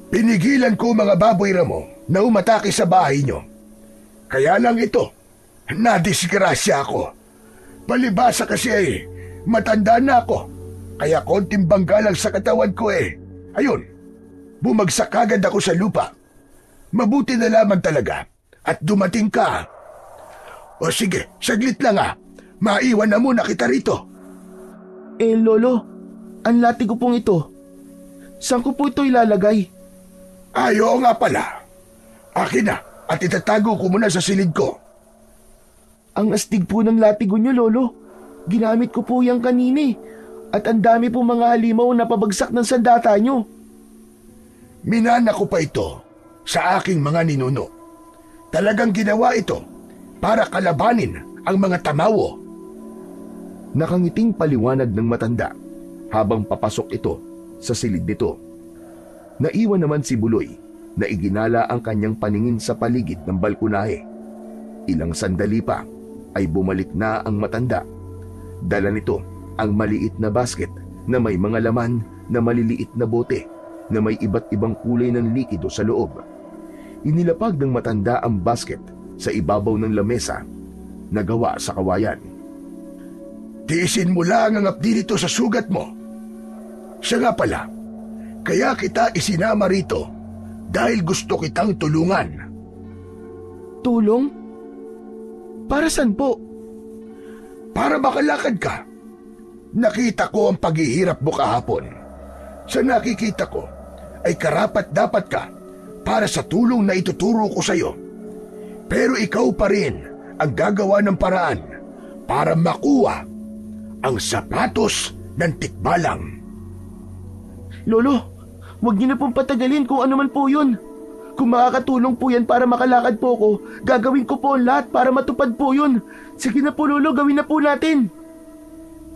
Pinigilan ko mga baboy ramo na umatake sa bahay nyo. Kaya lang ito, nadisgrasya ako. Palibasa kasi matanda na ako, kaya konting bangga lang sa katawan ko Ayun, bumagsak agad ako sa lupa. Mabuti na lamang talaga at dumating ka. O sige, saglit lang maiwan na muna kita rito. Lolo, ang latigo pong ito, saan ko po ito ilalagay? Oo nga pala. Akin na at itatago ko muna sa silid ko. Ang astig po ng latigo niyo, Lolo. Ginamit ko po yan kanina At ang dami pong mga halimaw na pabagsak ng sandata nyo. Minana ko pa ito sa aking mga ninuno. Talagang ginawa ito para kalabanin ang mga tamawo. Nakangiting paliwanag ng matanda habang papasok ito sa silid nito. Naiwan naman si Buloy na iginala ang kanyang paningin sa paligid ng balkonahe. Ilang sandali pa ay bumalik na ang matanda. Dala nito ang maliit na basket na may mga laman na maliliit na bote na may iba't ibang kulay ng likido sa loob. Inilapag ng matanda ang basket sa ibabaw ng lamesa na gawa sa kawayan. Tiisin mo lang ang apdi nito sa sugat mo. Siya nga pala, kaya kita isinama rito dahil gusto kitang tulungan. Tulong? Para saan po? Para makalakad ka. Nakita ko ang paghihirap mo kahapon. Sa nakikita ko ay karapat-dapat ka para sa tulong na ituturo ko sa iyo. Pero ikaw pa rin ang gagawa ng paraan para makuha ang sapatos ng tikbalang. Lolo, huwag niyo na pong patagalin kung ano man po yun. Kung makakatulong po yan para makalakad po ko, gagawin ko po ang lahat para matupad po yun. Sige na po, Lolo, gawin na po natin.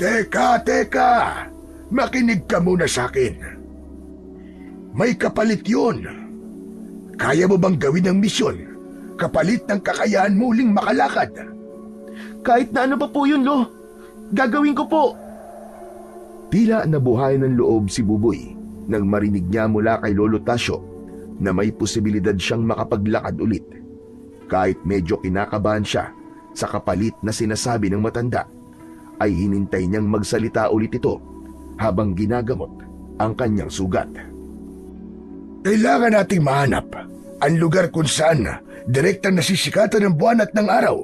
Teka! Makinig ka muna sa akin. May kapalit yun. Kaya mo bang gawin ang misyon kapalit ng kakayahan mo uling makalakad? Kahit na ano pa po yun, Lo. Gagawin ko po. Tila nabuhay ng loob si Buboy nang marinig niya mula kay Lolo Tasyo na may posibilidad siyang makapaglakad ulit. Kahit medyo kinakabahan siya sa kapalit na sinasabi ng matanda, ay hinintay niyang magsalita ulit ito habang ginagamot ang kanyang sugat. Kailangan nating mahanap ang lugar kung saan direktang nasisikatan ng buwan at ng araw.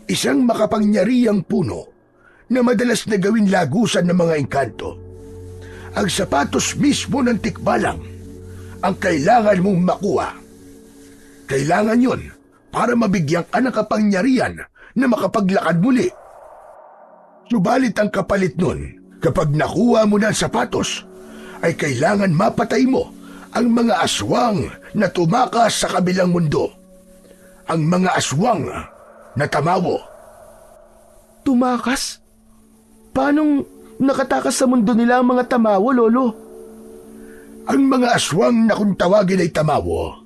Isang makapangyarihang puno na madalas na gawin lagusan ng mga engkanto. Ang sapatos mismo ng tikbalang ang kailangan mong makuha. Kailangan yon para mabigyan ka ng kapangyarihan na makapaglakad muli. Subalit ang kapalit nun, kapag nakuha mo na ang sapatos, ay kailangan mapatay mo ang mga aswang na tumakas sa kabilang mundo. Ang mga aswang na tamawo. Tumakas? Paanong nakatakas sa mundo nila ang mga tamawo, Lolo? Ang mga aswang na kung tawagin ay tamawo,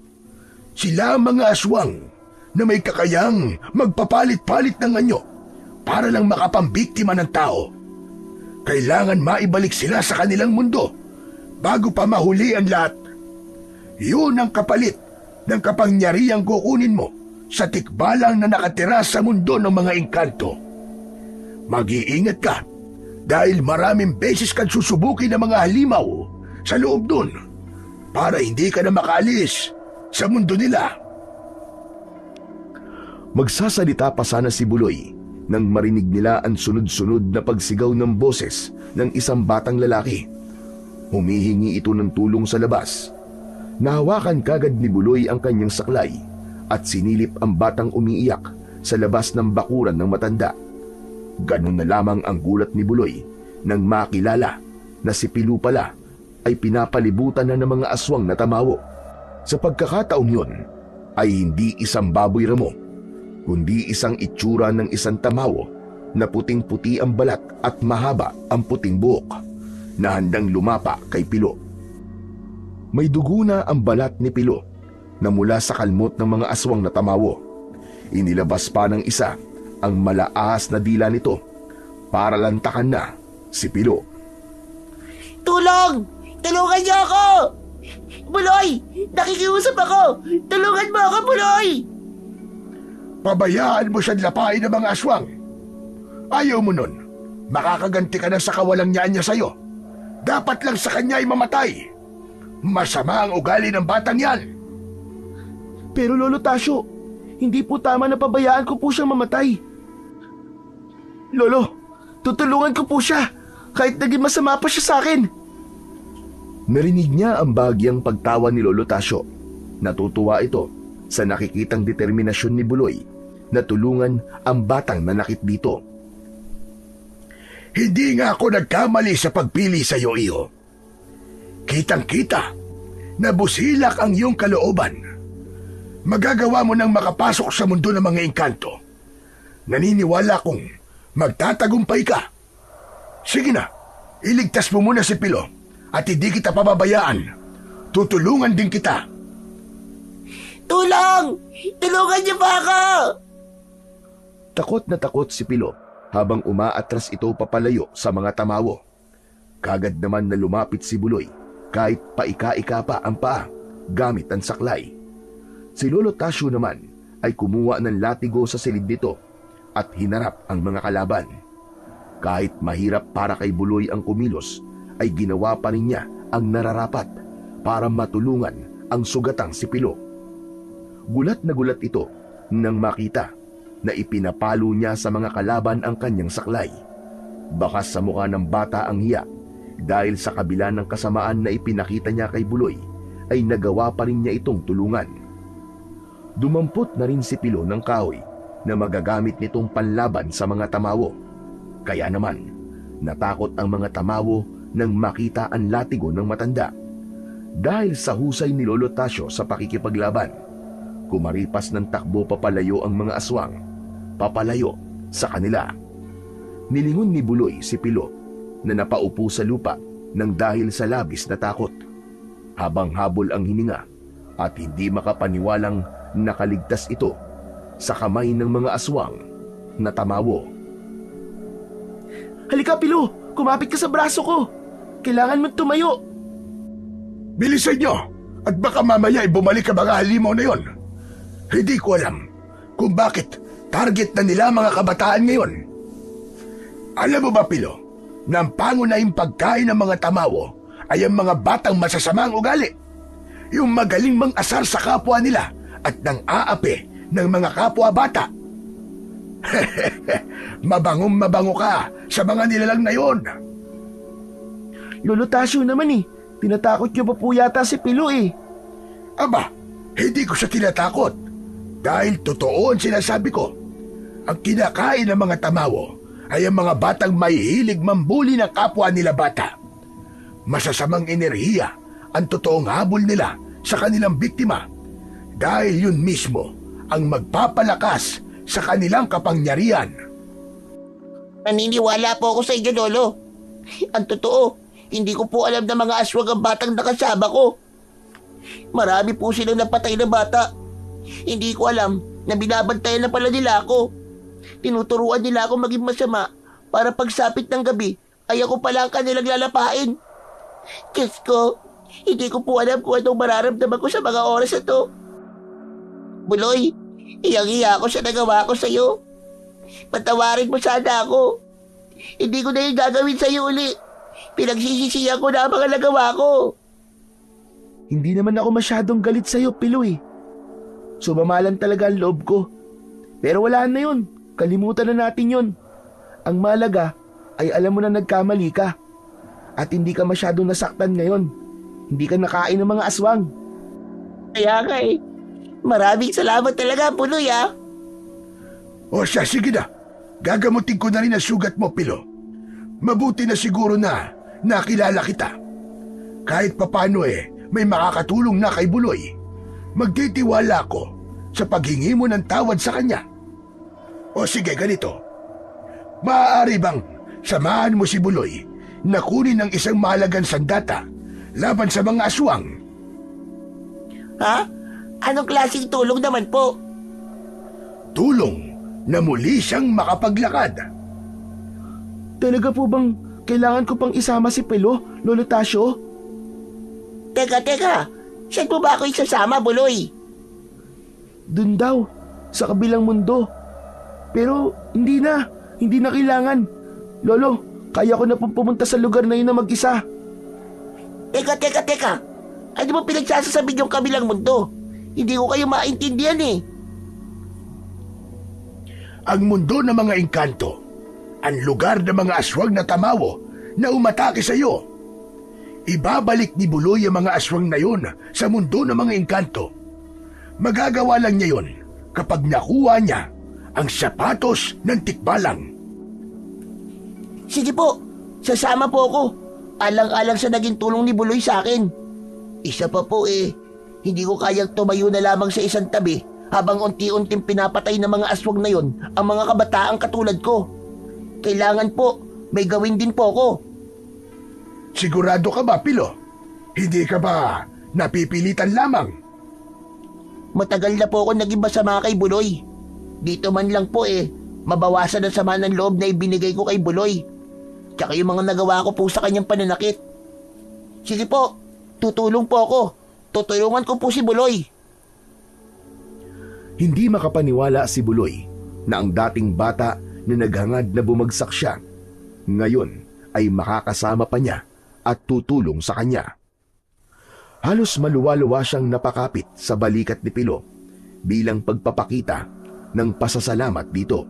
sila ang mga aswang na may kakayang magpapalit-palit ng anyo para lang makapambiktima ng tao. Kailangan maibalik sila sa kanilang mundo bago pa mahuli ang lahat. Yun ang kapalit ng kapangyarihang kukunin mo sa tikbalang na nakatira sa mundo ng mga engkanto. Mag-iingat ka dahil maraming beses kang susubukin ng mga halimaw sa loob dun para hindi ka na makaalis sa mundo nila. Magsasalita pa sana si Buloy nang marinig nila ang sunod-sunod na pagsigaw ng boses ng isang batang lalaki. Humihingi ito ng tulong sa labas. Nahawakan kagad ni Buloy ang kanyang saklay at sinilip ang batang umiiyak sa labas ng bakuran ng matanda. Ganun na lamang ang gulat ni Buloy nang makilala na si Pilu pala ay pinapalibutan na ng mga aswang na tamawo. Sa pagkakataon yun ay hindi isang baboy ramo, kundi isang itsura ng isang tamawo na puting-puti ang balat at mahaba ang puting buhok na handang lumapa kay Pilo. May dugo na ang balat ni Pilo na mula sa kalmot ng mga aswang na tamawo. Inilabas pa ng isa ang malaahas na dila nito para lantakan na si Pilo. Tulong! Tulungan niyo ako! Buloy! Nakikiusap ako! Tulungan mo ako, Buloy! Pabayaan mo siyang lapain ng mga aswang. Ayaw mo nun. Makakaganti ka na sa kawalang nyaan niya sa'yo. Dapat lang sa kanya ay mamatay. Masama ang ugali ng batang yan. Pero Lolo Tasyo, hindi po tama na pabayaan ko po siyang mamatay. Lolo, tutulungan ko po siya kahit naging masama pa siya sa akin. Narinig niya ang bahagyang pagtawa ni Lolo Tasyo. Natutuwa ito sa nakikitang determinasyon ni Buloy na tulungan ang batang nanakit dito. Hindi nga ako nagkamali sa pagpili sa iyo, Iyo. Kitang-kita na busilak ang iyong kalooban. Magagawa mo nang makapasok sa mundo ng mga engkanto. Naniniwala kong magtatagumpay ka. Sige na, iligtas mo muna si Pilo at hindi kita pababayaan. Tutulungan din kita. Tulong! Tulungan niyo ba ako? Takot na takot si Pilo habang umaatras ito papalayo sa mga tamawo. Kagad naman na lumapit si Buloy kahit paika-ika pa ang paa gamit ang saklay. Si Lolo Tasyo naman ay kumuha ng latigo sa silid nito at hinarap ang mga kalaban. Kahit mahirap para kay Buloy ang kumilos, ay ginawa pa rin niya ang nararapat para matulungan ang sugatang si Pilo. Gulat na gulat ito nang makita na ipinapalo niya sa mga kalaban ang kanyang saklay. Bakas sa mukha ng bata ang hiya dahil sa kabila ng kasamaan na ipinakita niya kay Buloy, ay nagawa pa rin niya itong tulungan. Dumampot na rin si Pilo ng kahoy na magagamit nitong panlaban sa mga tamawo. Kaya naman, natakot ang mga tamawo nang makita ang latigo ng matanda. Dahil sa husay ni Lolo Tasyo sa pakikipaglaban, kumaripas ng takbo papalayo ang mga aswang, papalayo sa kanila. Nilingon ni Buloy si Pilo na napaupo sa lupa nang dahil sa labis na takot. Habang habol ang hininga at hindi makapaniwalang nakaligtas ito sa kamay ng mga aswang na tamawo. Halika, Pilo! Kumapit ka sa braso ko! Kailangan mo tumayo! Bilisan niyo at baka mamaya ay bumalik ang mga halimaw na yon. Hindi ko alam kung bakit target na nila mga kabataan ngayon. Alam mo ba, Pilo, na ang pangunahing pagkain ng mga tamawo ay ang mga batang masasamang ugali. Yung magaling mang-asar sa kapwa nila at nang aapi ng mga kapwa bata. Mabangong mabango ka sa mga nilalang na yon. Lolo Tasyo naman tinatakot niyo pa po yata si Pilo Aba, hindi ko siya tinatakot. Dahil totoo ang sinasabi ko. Ang kinakain ng mga tamawo ay ang mga batang may hilig mambuli ng kapwa nila bata. Masasamang enerhiya ang totoong habol nila sa kanilang biktima. Dahil yun mismo ang magpapalakas sa kanilang kapangyarihan. Naniniwala po ako sa inyo, Lolo. Ang totoo, hindi ko po alam na mga aswang ang batang nakasama ko. Marami po silang napatay na bata. Hindi ko alam na binabantayan na pala nila ako. Tinuturuan nila ako maging masama para pagsapit ng gabi ay ako pala ang kanilang lalapain. Diyos ko, hindi ko po alam kung anong mararamdaman ko sa mga oras na to. Buloy, iyang-iya ako sa nagawa ko sa'yo. Patawarin mo sana ako. Hindi ko na yung gagawin sa'yo uli. Pinagsisisihan ko na ang mga nagawa ko. Hindi naman ako masyadong galit sa'yo, Pilo Sumamalan talaga ang loob ko. Pero wala na yun. Kalimutan na natin yun. Ang malaga ay alam mo na nagkamali ka. At hindi ka masyadong nasaktan ngayon. Hindi ka nakain ng mga aswang. Kaya nga Maraming salamat talaga, Buloy O siya, sige na. Gagamutin ko na rin ang sugat mo, Pilo. Mabuti na siguro na nakilala kita. Kahit papano may makakatulong na kay Buloy. Magtitiwala ako sa paghingi mo ng tawad sa kanya. O sige, ganito. Maaari bang samahan mo si Buloy na kunin ng isang mahalagang sandata laban sa mga aswang? Ha? Anong klaseng tulong naman po? Tulong na muli siyang makapaglakad. Talaga po bang kailangan ko pang isama si Pilo, Lolo Tasyo? Teka. Saan po ba ako isasama, Buloy? Dun daw, sa kabilang mundo. Pero hindi na kailangan. Lolo, kaya ko na pong pumunta sa lugar na yun na mag-isa. Teka. Ano ba pinagsasasabi yung kabilang mundo? Hindi ko kayo maintindihan Ang mundo ng mga engkanto, ang lugar ng mga aswang na tamawo na umatake sa iyo. Ibabalik ni Buloy ang mga aswang na yun sa mundo ng mga engkanto. Magagawa lang niya yun kapag nakuha niya ang sapatos ng tikbalang. Sige po, sasama po ako. Alang-alang sa naging tulong ni Buloy sa akin. Isa pa po hindi ko kayang tumayo na lamang sa isang tabi habang unti-unting pinapatay ng mga aswang na yon ang mga kabataang katulad ko. Kailangan po, may gawin din po ako. Sigurado ka ba, Pilo? Hindi ka ba napipilitan lamang? Matagal na po ako naging masama kay Buloy. Dito man lang po mabawasan ang sama ng loob na ibinigay ko kay Buloy. Tsaka yung mga nagawa ko po sa kanyang pananakit. Sige po, tutulong po ako. Tutulungan ko po si Buloy. Hindi makapaniwala si Buloy na ang dating bata na naghangad na bumagsak siya, ngayon ay makakasama pa niya at tutulong sa kanya. Halos maluwa-luwa siyang napakapit sa balikat ni Pilo bilang pagpapakita ng pasasalamat dito.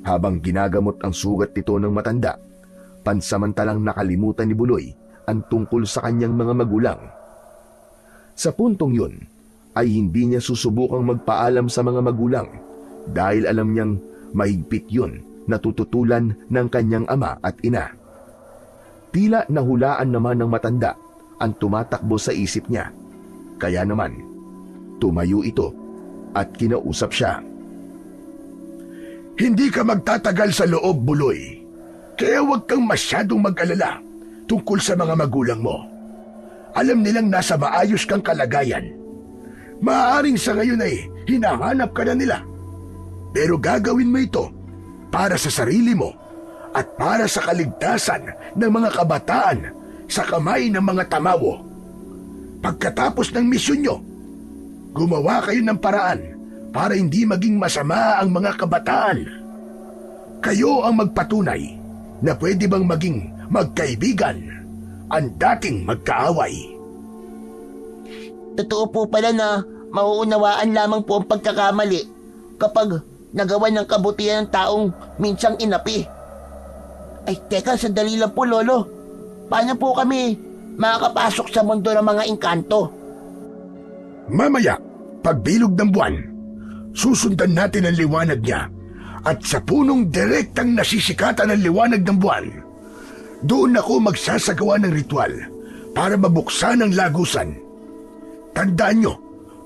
Habang ginagamot ang sugat nito ng matanda, pansamantalang nakalimutan ni Buloy ang tungkol sa kanyang mga magulang. Sa puntong yun, ay hindi niya susubukang magpaalam sa mga magulang dahil alam niyang mahigpit yun na tututulan ng kanyang ama at ina. Tila nahulaan naman ng matanda ang tumatakbo sa isip niya. Kaya naman, tumayo ito at kinausap siya. Hindi ka magtatagal sa loob, Buloy. Kaya huwag kang masyadong mag-alala tungkol sa mga magulang mo. Alam nilang nasa maayos kang kalagayan. Maaaring sa ngayon ay hinahanap ka na nila. Pero gagawin mo ito para sa sarili mo at para sa kaligtasan ng mga kabataan sa kamay ng mga tamawo. Pagkatapos ng misyon nyo, gumawa kayo ng paraan para hindi maging masama ang mga kabataan. Kayo ang magpatunay na pwede bang maging magkaibigan ang dating magkaaway. Totoo po pala na mauunawaan lamang po ang pagkakamali kapag nagawa ng kabutihan ng taong minsang inapi. Ay, teka, sandali lang po, Lolo. Paano po kami makakapasok sa mundo ng mga engkanto? Mamaya, pagbilog ng buwan, susundan natin ang liwanag niya at sa punong direktang nasisikatan ng liwanag ng buwan, doon ako magsasagawa ng ritual para mabuksan ang lagusan. Tandaan nyo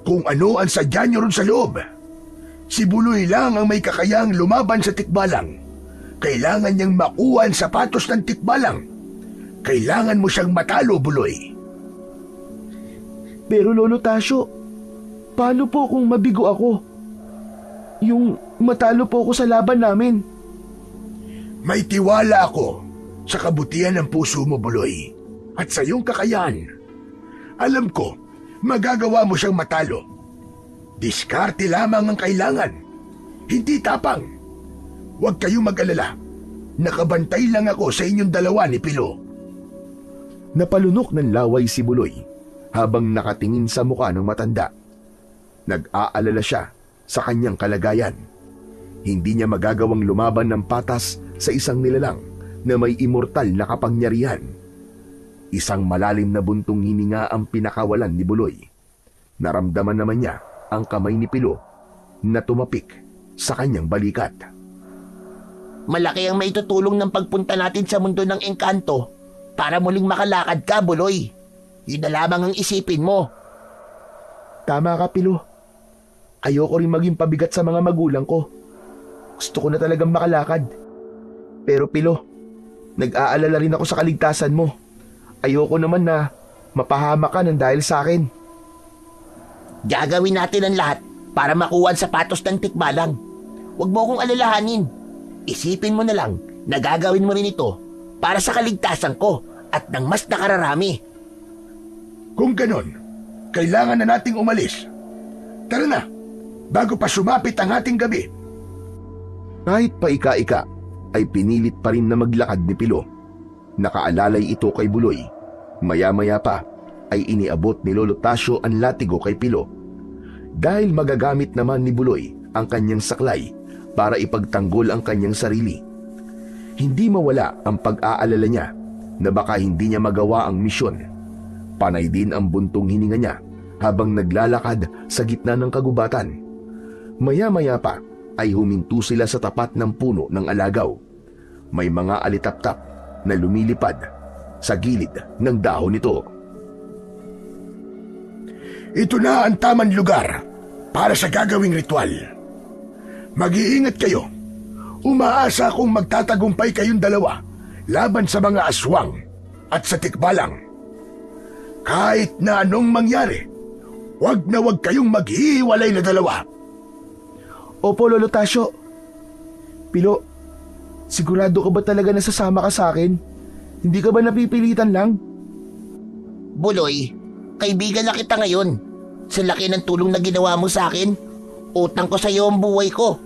kung ano ang sadya nyo ron sa loob. Si Buloy lang ang may kakayang lumaban sa tikbalang. Kailangan niyang makuha ang sapatos ng tikbalang. Kailangan mo siyang matalo, Buloy. Pero Lolo Tasyo, paano po kung mabigo ako? Yung matalo po ako sa laban namin. May tiwala ako sa kabutihan ng puso mo, Buloy. At sa iyong kakayahan. Alam ko, magagawa mo siyang matalo. Diskarte lamang ang kailangan. Hindi tapang. Huwag kayong mag-alala. Nakabantay lang ako sa inyong dalawa ni Pilo. Napalunok ng laway si Buloy habang nakatingin sa mukha ng matanda. Nag-aalala siya sa kanyang kalagayan. Hindi niya magagawang lumaban ng patas sa isang nilalang na may immortal na kapangyarihan. Isang malalim na buntong hininga ang pinakawalan ni Buloy. Naramdaman naman niya ang kamay ni Pilo na tumapik sa kanyang balikat. Malaki ang maitutulong ng pagpunta natin sa mundo ng engkanto para muling makalakad ka, Buloy. Yun na lamang ang isipin mo. Tama ka, Pilo. Ayoko rin maging pabigat sa mga magulang ko. Gusto ko na talagang makalakad. Pero Pilo, nag-aalala rin ako sa kaligtasan mo. Ayoko naman na mapahama ka ng dahil sa akin. Gagawin natin ang lahat para makuha ang sapatos ng tikbalang. Huwag mo akong alalahanin. Isipin mo na lang na gagawin mo rin ito para sa kaligtasan ko at ng mas nakararami. Kung ganon, kailangan na nating umalis. Tara na, bago pa sumapit ang ating gabi. Kahit paika-ika ay pinilit pa rin na maglakad ni Pilo. Nakaalalay ito kay Buloy. Maya-maya pa ay iniabot ni Lolo Tasyo ang latigo kay Pilo. Dahil magagamit naman ni Buloy ang kanyang saklay para ipagtanggol ang kanyang sarili. Hindi mawala ang pag-aalala niya na baka hindi niya magawa ang misyon. Panay din ang buntong hininga niya habang naglalakad sa gitna ng kagubatan. Maya-maya pa ay huminto sila sa tapat ng puno ng alagaw. may mga alitaptap na lumilipad sa gilid ng dahon nito. Ito na ang tamang lugar para sa gagawing ritual. Mag-iingat kayo. Umaasa akong magtatagumpay kayong dalawa laban sa mga aswang at sa tikbalang. Kahit na anong mangyari, wag na wag kayong maghihiwalay na dalawa. Opo, Lolo Tasyo. Pilo, sigurado ka ba talaga nasasama ka sa akin? Hindi ka ba napipilitan lang? Buloy, kaibigan na kita ngayon. Sa laki ng tulong na ginawa mo sa akin, utang ko sa iyo ang buhay ko.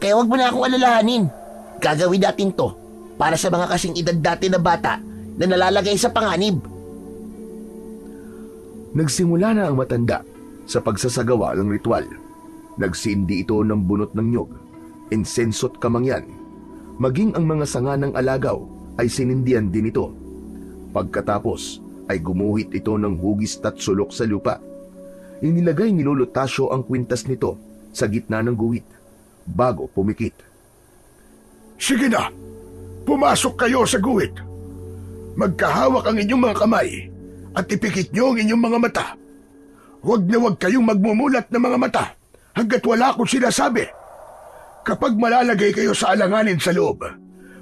Kaya wag mo na akong alalahanin. Gagawin natin to para sa mga kasing edad dati na bata na nalalagay sa panganib. Nagsimula na ang matanda sa pagsasagawa ng ritual. Nagsindi ito ng bunot ng nyog, insenso't kamangyan. Maging ang mga sanga ng alagaw ay sinindihan din ito. Pagkatapos ay gumuhit ito ng hugis at sulok sa lupa. Inilagay ni Lolo Tasyo ang kwintas nito sa gitna ng guhit bago pumikit. Sige na, pumasok kayo sa guhit. Magkahawak ang inyong mga kamay at ipikit nyo ang inyong mga mata. Huwag na huwag kayong magmumulat ng mga mata hanggat wala akong sinasabi. Kapag malalagay kayo sa alanganin sa loob,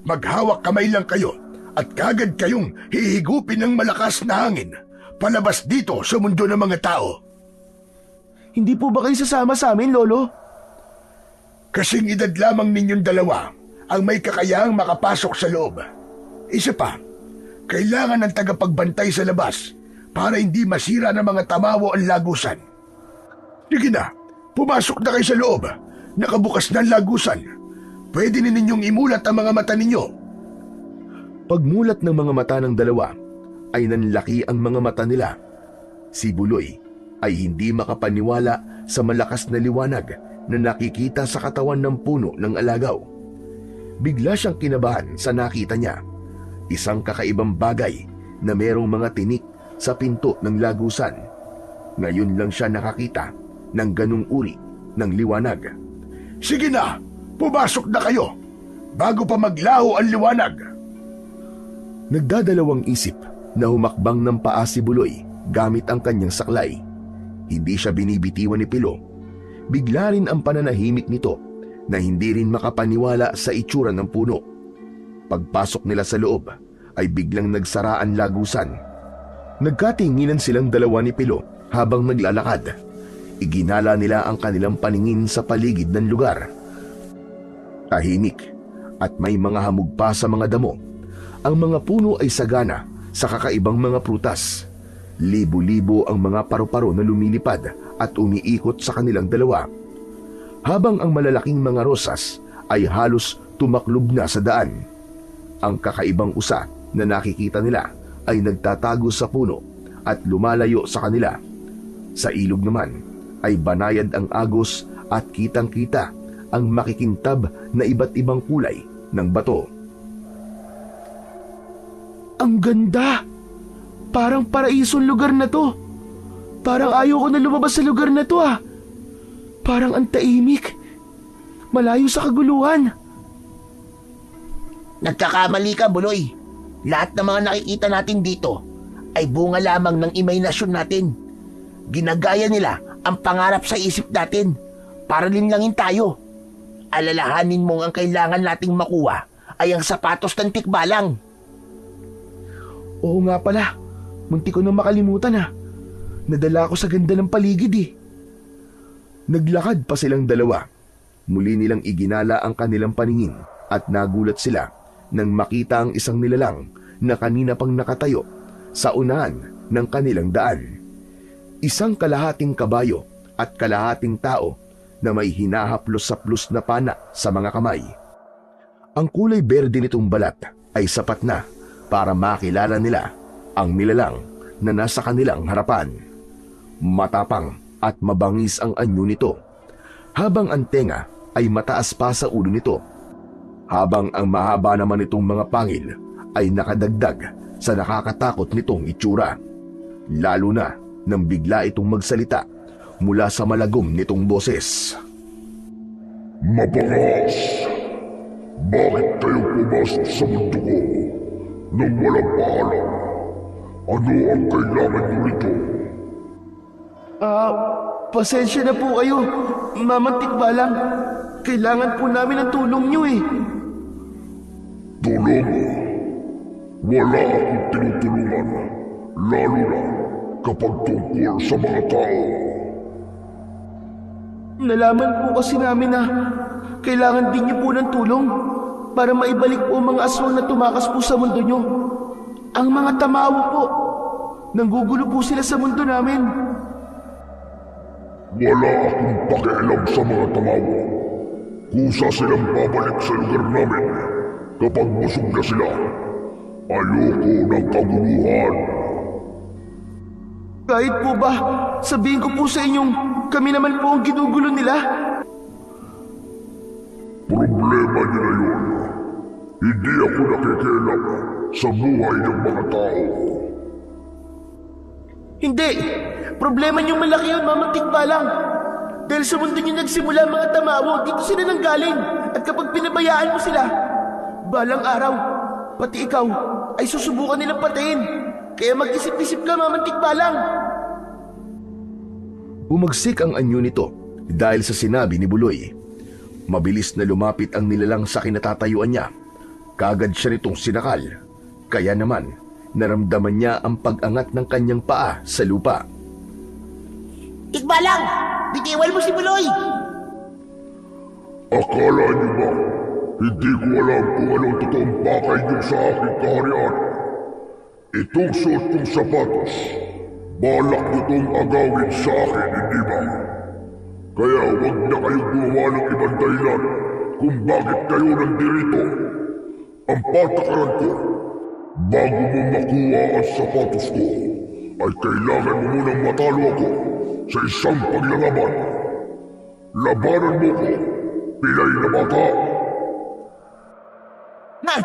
maghawak kamay lang kayo at kagad kayong hihigupin ng malakas na hangin palabas dito sa mundo ng mga tao. Hindi po ba kayo sasama sa amin, Lolo? Kasing edad lamang ninyong dalawa ang may kakayahang makapasok sa loob. Isa pa, kailangan ng tagapagbantay sa labas para hindi masira ng mga tamawo ang lagusan. Sige na, pumasok na kayo sa loob. Nakabukas na ang lagusan. Pwede na ninyong imulat ang mga mata ninyo. Pagmulat ng mga mata ng dalawa, ay nanlaki ang mga mata nila. Si Buloy ay hindi makapaniwala sa malakas na liwanag na nakikita sa katawan ng puno ng alagaw. Bigla siyang kinabahan sa nakita niya. Isang kakaibang bagay na merong mga tinik sa pinto ng lagusan. Ngayon lang siya nakakita ng ganung uri ng liwanag. Sige na, pumasok na kayo bago pa maglaho ang liwanag. Nagdadalawang isip na humakbang ng paa si Buloy gamit ang kanyang saklay. Hindi siya binibitiwan ni Pilo. Bigla rin ang pananahimik nito na hindi rin makapaniwala sa itsura ng puno. Pagpasok nila sa loob ay biglang nagsara ang lagusan. Nagkatinginan silang dalawa ni Pilo habang naglalakad. Iginala nila ang kanilang paningin sa paligid ng lugar. Tahimik at may mga hamog pa sa mga damo. Ang mga puno ay sagana sa kakaibang mga prutas. Libo-libo ang mga paru-paro na lumilipad at umiikot sa kanilang dalawa. Habang ang malalaking mga rosas ay halos tumaklob na sa daan. Ang kakaibang usa na nakikita nila ay nagtatago sa puno at lumalayo sa kanila. Sa ilog naman ay banayad ang agos at kitang-kita ang makikintab na iba't ibang kulay ng bato. Ang ganda! Parang paraisong lugar na to. Parang ayaw ko na lumabas sa lugar na to Parang ang tahimik. Malayo sa kaguluhan. Nagkakamali ka, Buloy. Lahat ng mga nakikita natin dito ay bunga lamang ng imahinasyon natin. Ginagaya nila ang pangarap sa isip natin para linlangin tayo. Alalahanin mong ang kailangan nating makuha ay ang sapatos ng tikbalang. Oo nga pala. Munti ko nang makalimutan Nadala ako sa ganda ng paligid Naglakad pa silang dalawa. Muli nilang iginala ang kanilang paningin at nagulat sila nang makita ang isang nilalang na kanina pang nakatayo sa unahan ng kanilang daan. Isang kalahating kabayo at kalahating tao na may hinahaplos-saplos na pana sa mga kamay. Ang kulay berde nitong balat ay sapat na para makilala nila ang nilalang na nasa kanilang harapan. Matapang at mabangis ang anyo nito, habang ang tenga ay mataas pa sa ulo nito, habang ang mahaba naman nitong mga pangil ay nakadagdag sa nakakatakot nitong itsura. Lalo na nang bigla itong magsalita mula sa malagom nitong boses. Mabaras! Bakit kayo pumasok sa mundo ko nang walang paalam? Ano ang kailangan nyo rito? Pasensya na po kayo, Mamang Tikbalang. Kailangan po namin ang tulong niyo eh. Tulong? Wala akong tinutulungan, lalo na kapag tungkol sa mga tao. Nalaman po kasi namin na kailangan din niyo po ng tulong para maibalik po ang mga aswang na tumakas po sa mundo niyo. Ang mga tamawo po, nanggugulo po sila sa mundo namin. Wala akong pakialam sa mga tamawa. Kusa silang babalik sa lugar namin kapag busog na sila. Ayoko ng kaguluhan. Kahit po ba, sabihin ko po sa inyong kami naman po ang ginugulo nila. Problema niyo na yun. Hindi ako nakikialam sa buhay ng mga tao. Hindi! Problema niyong malaki yun, Mamang Tikbalang. Dahil sa mundo niyo nagsimula ang mga tamawo, dito sila nanggaling. At kapag pinabayaan mo sila, balang araw, pati ikaw, ay susubukan nilang patayin. Kaya mag-isip-isip ka, Mamang Tikbalang. Bumagsik ang anyo nito dahil sa sinabi ni Buloy. Mabilis na lumapit ang nilalang sa kinatatayuan niya. Kagad siya nitong sinakal. Kaya naman, naramdaman niya ang pag-angat ng kanyang paa sa lupa. Tikbalang! Bitiwan mo si Buloy! Akala niyo ba, hindi ko alam kung anong totoong pakay niyo sa aking kaharian? Itong suot kong sapatos, balak niyo itong agawin sa akin, hindi ba? Kaya huwag na kayong gumawa ng ibang dahilan kung bakit kayo nandirito. Ang patakaran ko, bago mo makuha ang sapatos ko, ay kailangan mo munang matalo ako sa isang paglalaban. Labanan mo ko, pilay na bata. Ha!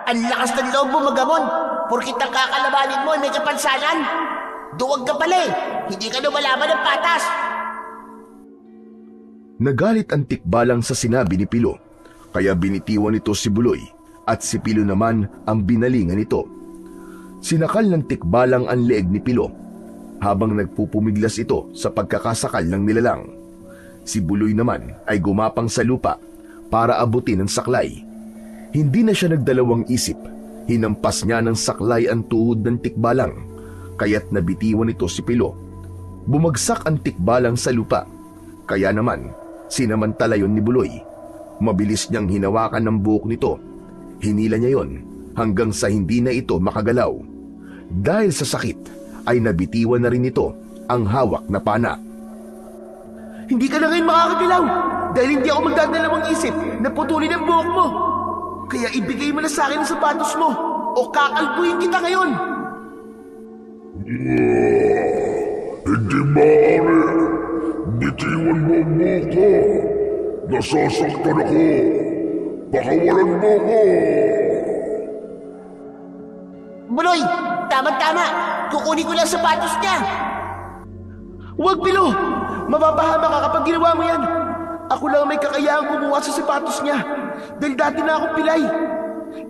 Ang lakas ng loob mo, Magamon! Porkit ang kakalabanin mo ay may kapansanan! Duwag ka pala eh! Hindi ka lumalaban ng patas! Nagalit ang Tikbalang sa sinabi ni Pilo, kaya binitiwan nito si Buloy at si Pilo naman ang binalingan nito. Sinakal ng Tikbalang ang leeg ni Pilo habang nagpupumiglas ito sa pagkakasakal ng nilalang. Si Buloy naman ay gumapang sa lupa para abutin ang saklay. Hindi na siya nagdalawang isip, hinampas niya ng saklay ang tuhod ng Tikbalang, kaya't nabitiwan nito si Pilo. Bumagsak ang Tikbalang sa lupa, kaya naman sinamantala yon ni Buloy. Mabilis niyang hinawakan ng buhok nito. Hinila niya yon hanggang sa hindi na ito makagalaw. Dahil sa sakit ay nabitiwan na rin ito ang hawak na pana. Hindi ka na ngayon makakagalaw dahil hindi ako magdadalawang isip na putulin ang buhok mo. Kaya ibigay mo na sa akin ang sapatos mo o kakalbuhin kita ngayon. Hindi maaari. Bitiwan mo ang buhok ko. Nasasaktan ako. Pakawalan mo ko. Buloy! Tama-tama! Kukunin ko lang sapatos niya! Huwag, Pilo! Mapapahama ka kapag ginawa mo yan. Ako lang may kakayahang kumuha sa sapatos niya dahil dati na akong pilay.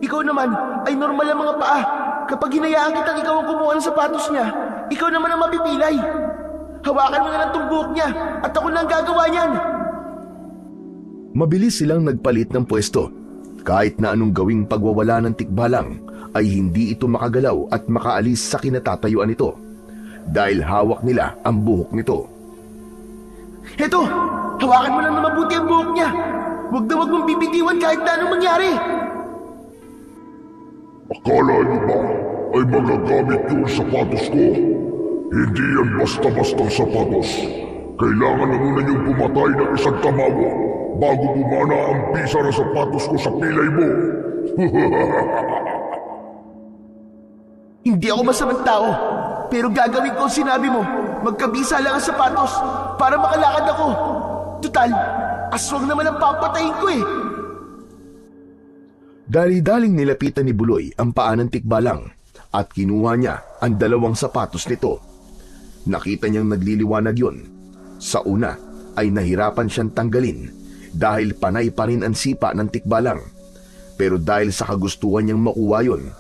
Ikaw naman ay normal ang mga paa. Kapag hinayaan kitang ikaw ang kumuha ng sapatos niya, ikaw naman ang mapipilay. Hawakan mo na ng tumbok niya at ako na ang gagawa niyan. Mabilis silang nagpalit ng pwesto. Kahit na anong gawing pagwawala ng Tikbalang ay hindi ito makagalaw at makaalis sa kinatatayuan nito dahil hawak nila ang buhok nito. Heto! Hawakan mo lang na mabuti ang buhok niya. Huwag na huwag mong bibitiwan kahit na anong mangyari. Akala niyo ba ay magagamit yung sapatos ko? Hindi yan basta-bastang sapatos. Kailangan na muna niyong pumatay ng isang tamawa bago bumana ang pisa ng sapatos ko sa pilay mo. Hindi ako masamang tao, pero gagawin ko ang sinabi mo. Magkabisa lang ang sapatos para makalakad ako. Tutal, aswang naman ang papatayin ko eh. Dali-daling nilapitan ni Buloy ang paa ng Tikbalang at kinuha niya ang dalawang sapatos nito. Nakita niyang nagliliwanag yun. Sa una ay nahirapan siyang tanggalin dahil panay pa rin ang sipa ng Tikbalang. Pero dahil sa kagustuhan niyang makuha yun,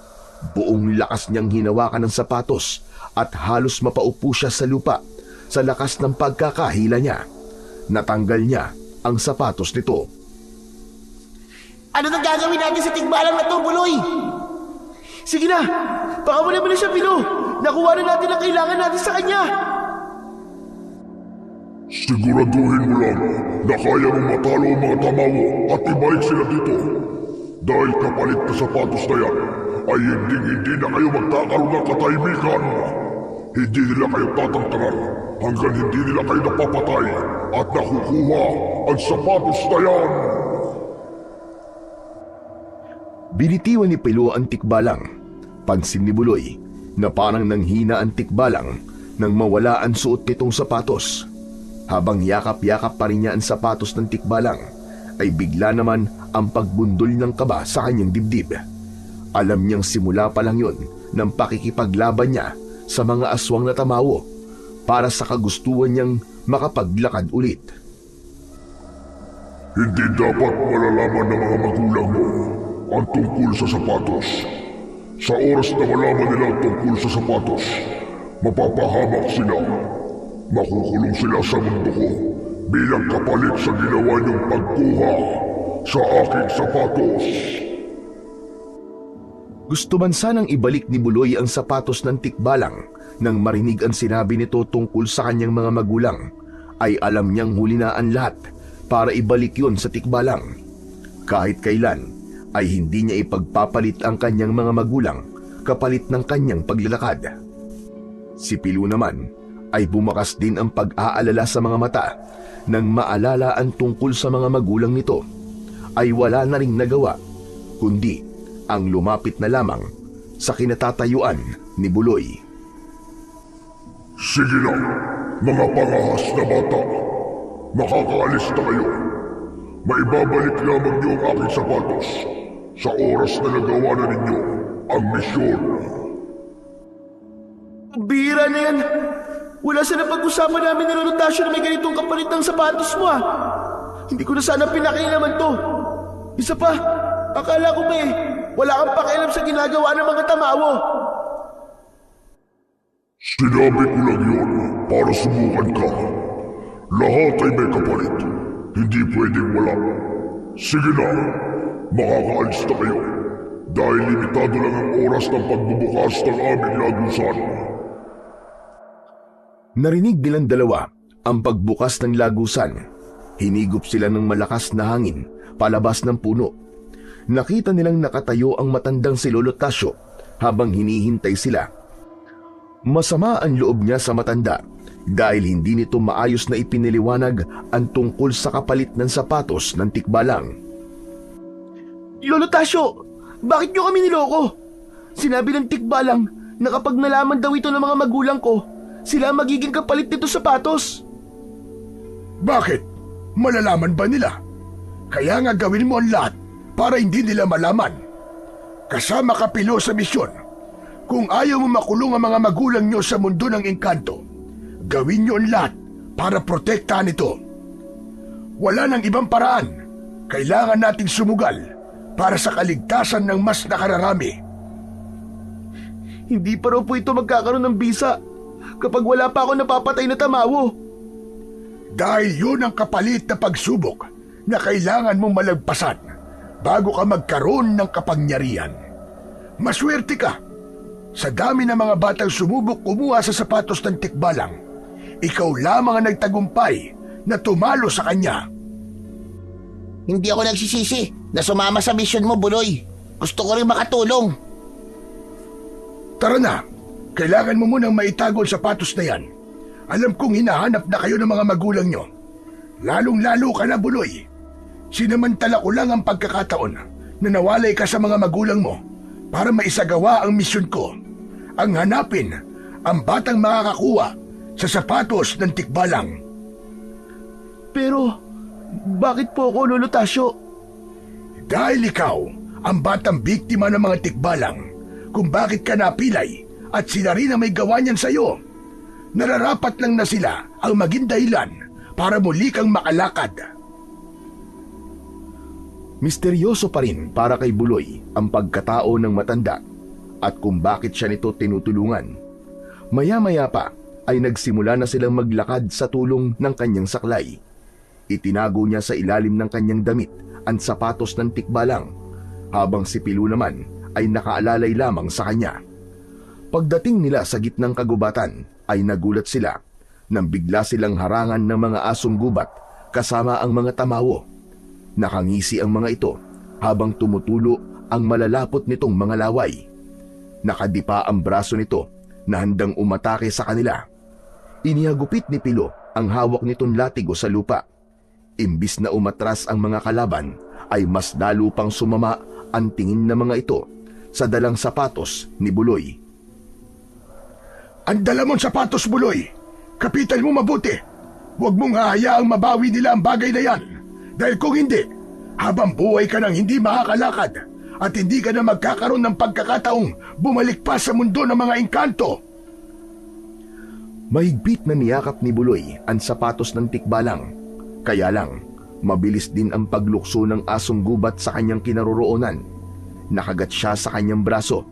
buong lakas niyang hinawakan ng sapatos at halos mapaupo siya sa lupa sa lakas ng pagkakahila niya. Natanggal niya ang sapatos nito. Ano nang gagawin natin sa tigbalang na to, Buloy? Sige na, baka mo naman na siya, Pino. Nakuha na natin ang kailangan natin sa kanya. Siguraduhin mo lang na kaya mong matalo ang mga tamawo at ibalik sila dito. Dahil kapalit na sapatos na yan, ay hindi na kayo magkakaroon ng katahimikan. Hindi nila kayo tatantanan hanggang hindi nila kayo napapatay at nakukuha ang sapatos na yan. Binitiwan ni Pilo ang tikbalang. Pansin ni Buloy na parang nanghina ang tikbalang nang mawala ang suot nitong sapatos. Habang yakap-yakap pa rin niya ang sapatos ng tikbalang, ay bigla naman ang pagbundol ng kaba sa kanyang dibdib. Alam niyang simula pa lang yun ng pakikipaglaban niya sa mga aswang na tamawo para sa kagustuhan niyang makapaglakad ulit. Hindi dapat malalaman ng mga magulang mo ang tungkol sa sapatos. Sa oras na malaman nila ang tungkol sa sapatos, mapapahamak sila. Makukulong sila sa mundo ko bilang kapalit sa ginawa niyong pagkuha sa aking sapatos. Gusto man sanang ibalik ni Buloy ang sapatos ng tikbalang nang marinig ang sinabi nito tungkol sa kanyang mga magulang, ay alam niyang huli na ang lahat para ibalik yon sa tikbalang. Kahit kailan ay hindi niya ipagpapalit ang kanyang mga magulang kapalit ng kanyang paglalakad. Si Pilo naman ay bumakas din ang pag-aalala sa mga mata nang maalala ang tungkol sa mga magulang nito. Ay wala na ring nagawa kundi ang lumapit na lamang sa kinatatayuan ni Buloy. Sige na, mga pangahas na bata. Makakaalis na kayo. Maibabalik lamang niyo ang aking sapatos sa oras na nagawa na ninyo ang misyon. Bira na yan. Wala sa napag-usapan namin ni Lolo Tasyo na may ganitong kapalit ng sapatos mo ah. Hindi ko na sana pinakailaman to. Isa pa, akala ko ba wala kang pakialam sa ginagawa ng mga tamawo. Sinabi ko lang yun para subukan ka. Lahat ay may kapalit. Hindi pwedeng wala. Sige na, makakaalis na kayo. Dahil limitado lang ang oras ng pagbubukas ng aming lagusan. Narinig nilang dalawa ang pagbukas ng lagusan. Hinigop sila ng malakas na hangin palabas ng puno. Nakita nilang nakatayo ang matandang si Lolo Tasyo habang hinihintay sila. Masama ang loob niya sa matanda dahil hindi nito maayos na ipiniliwanag ang tungkol sa kapalit ng sapatos ng tikbalang. Lolo Tasyo, bakit niyo kami niloko? Sinabi ng tikbalang na kapag nalaman daw ito ng mga magulang ko, sila ang magiging kapalit nito sapatos. Bakit? Malalaman ba nila? Kaya nga gawin mo ang lahat para hindi nila malaman. Kasama ka, Pilo, sa misyon. Kung ayaw mo makulong ang mga magulang nyo sa mundo ng engkanto, gawin nyo ang lahat para protektahan ito. Wala nang ibang paraan. Kailangan nating sumugal para sa kaligtasan ng mas nakararami. Hindi pa raw po ito magkakaroon ng bisa kapag wala pa ako napapatay na tamawo. Dahil yun ang kapalit na pagsubok na kailangan mong malagpasan bago ka magkaroon ng kapangyarihan. Maswerte ka. Sa dami ng mga batang sumubok kumuha sa sapatos ng tikbalang, ikaw lamang ang nagtagumpay na tumalo sa kanya. Hindi ako nagsisisi na sumama sa misyon mo, Buloy. Gusto ko rin makatulong. Tara na, kailangan mo munang maitago ang sapatos na yan. Alam kong hinahanap na kayo ng mga magulang nyo. Lalong-lalo ka na, Buloy. Sinamantala ko lang ang pagkakataon na nawalay ka sa mga magulang mo para maisagawa ang misyon ko. Ang hanapin ang batang makakakuha sa sapatos ng tikbalang. Pero, bakit po ako, Lolo Tasyo? Dahil ikaw ang batang biktima ng mga tikbalang kung bakit ka napilay at sila rin ang may gawa niyan sa'yo. Nararapat lang na sila ang maging dahilan para muli kang makalakad. Misteryoso pa rin para kay Buloy ang pagkatao ng matanda at kung bakit siya nito tinutulungan. Maya-maya pa ay nagsimula na silang maglakad sa tulong ng kanyang saklay. Itinago niya sa ilalim ng kanyang damit ang sapatos ng tikbalang, habang si Pilo naman ay nakaalalay lamang sa kanya. Pagdating nila sa gitnang kagubatan ay nagulat sila nang bigla silang harangan ng mga asong gubat kasama ang mga tamawo. Nakangisi ang mga ito habang tumutulo ang malalapot nitong mga laway. Nakadipa ang braso nito na handang umatake sa kanila. Inihagupit ni Pilo ang hawak nitong latigo sa lupa. Imbis na umatras ang mga kalaban, ay mas lalo pang sumama ang tingin ng mga ito sa dalang sapatos ni Buloy. Ang dala mong sapatos, Buloy! Kapitan mo mabuti! Huwag mong hahayaang mabawi nila ang bagay na yan. Dahil kung hindi, habang buhay ka nang hindi makakalakad at hindi ka na magkakaroon ng pagkakataong bumalik pa sa mundo ng mga engkanto. Mahigpit na niyakap ni Buloy ang sapatos ng tikbalang. Kaya lang, mabilis din ang paglukso ng asong gubat sa kanyang kinaroroonan. Nakagat siya sa kanyang braso,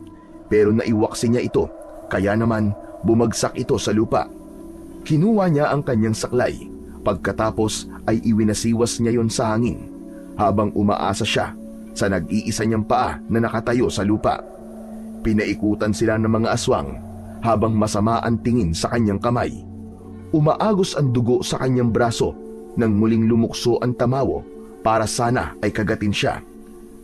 pero naiwaksi niya ito, kaya naman bumagsak ito sa lupa. Kinuha niya ang kanyang saklay, pagkatapos ay iwinasiwas niya yon sa hangin, habang umaasa siya sa nag-iisa niyang paa na nakatayo sa lupa. Pinaikutan sila ng mga aswang, habang masama ang tingin sa kanyang kamay. Umaagos ang dugo sa kanyang braso nang muling lumukso ang tamawo para sana ay kagatin siya.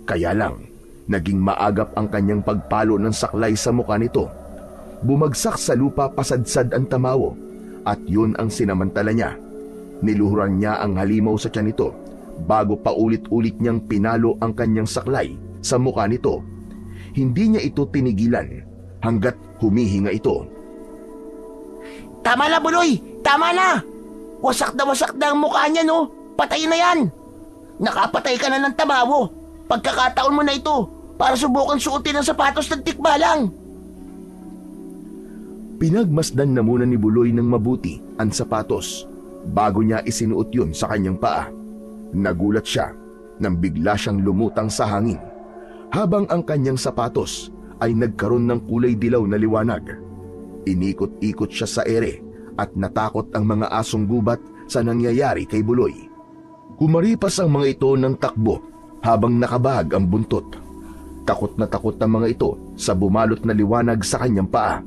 Kaya lang, naging maagap ang kanyang pagpalo ng saklay sa mukha nito. Bumagsak sa lupa pasadsad ang tamawo at yun ang sinamantala niya. Niluhuran niya ang halimaw sa tiyan nito bago paulit-ulit niyang pinalo ang kanyang saklay sa mukha nito. Hindi niya ito tinigilan hanggat humihinga ito. Tama na, Buloy! Tama na! Wasak na ang mukha niya, no? Patay na yan! Nakapatay ka na ng tamawo. Pagkakataon mo na ito para subukan suotin ang sapatos ng tikbalang. Pinagmasdan na muna ni Buloy ng mabuti ang sapatos bago niya isinuot yun sa kanyang paa. Nagulat siya nang bigla siyang lumutang sa hangin habang ang kanyang sapatos ay nagkaroon ng kulay dilaw na liwanag. Inikot-ikot siya sa ere at natakot ang mga asong gubat sa nangyayari kay Buloy. Kumaripas ang mga ito ng takbo habang nakabahag ang buntot. Takot na takot ang mga ito sa bumalot na liwanag sa kanyang paa.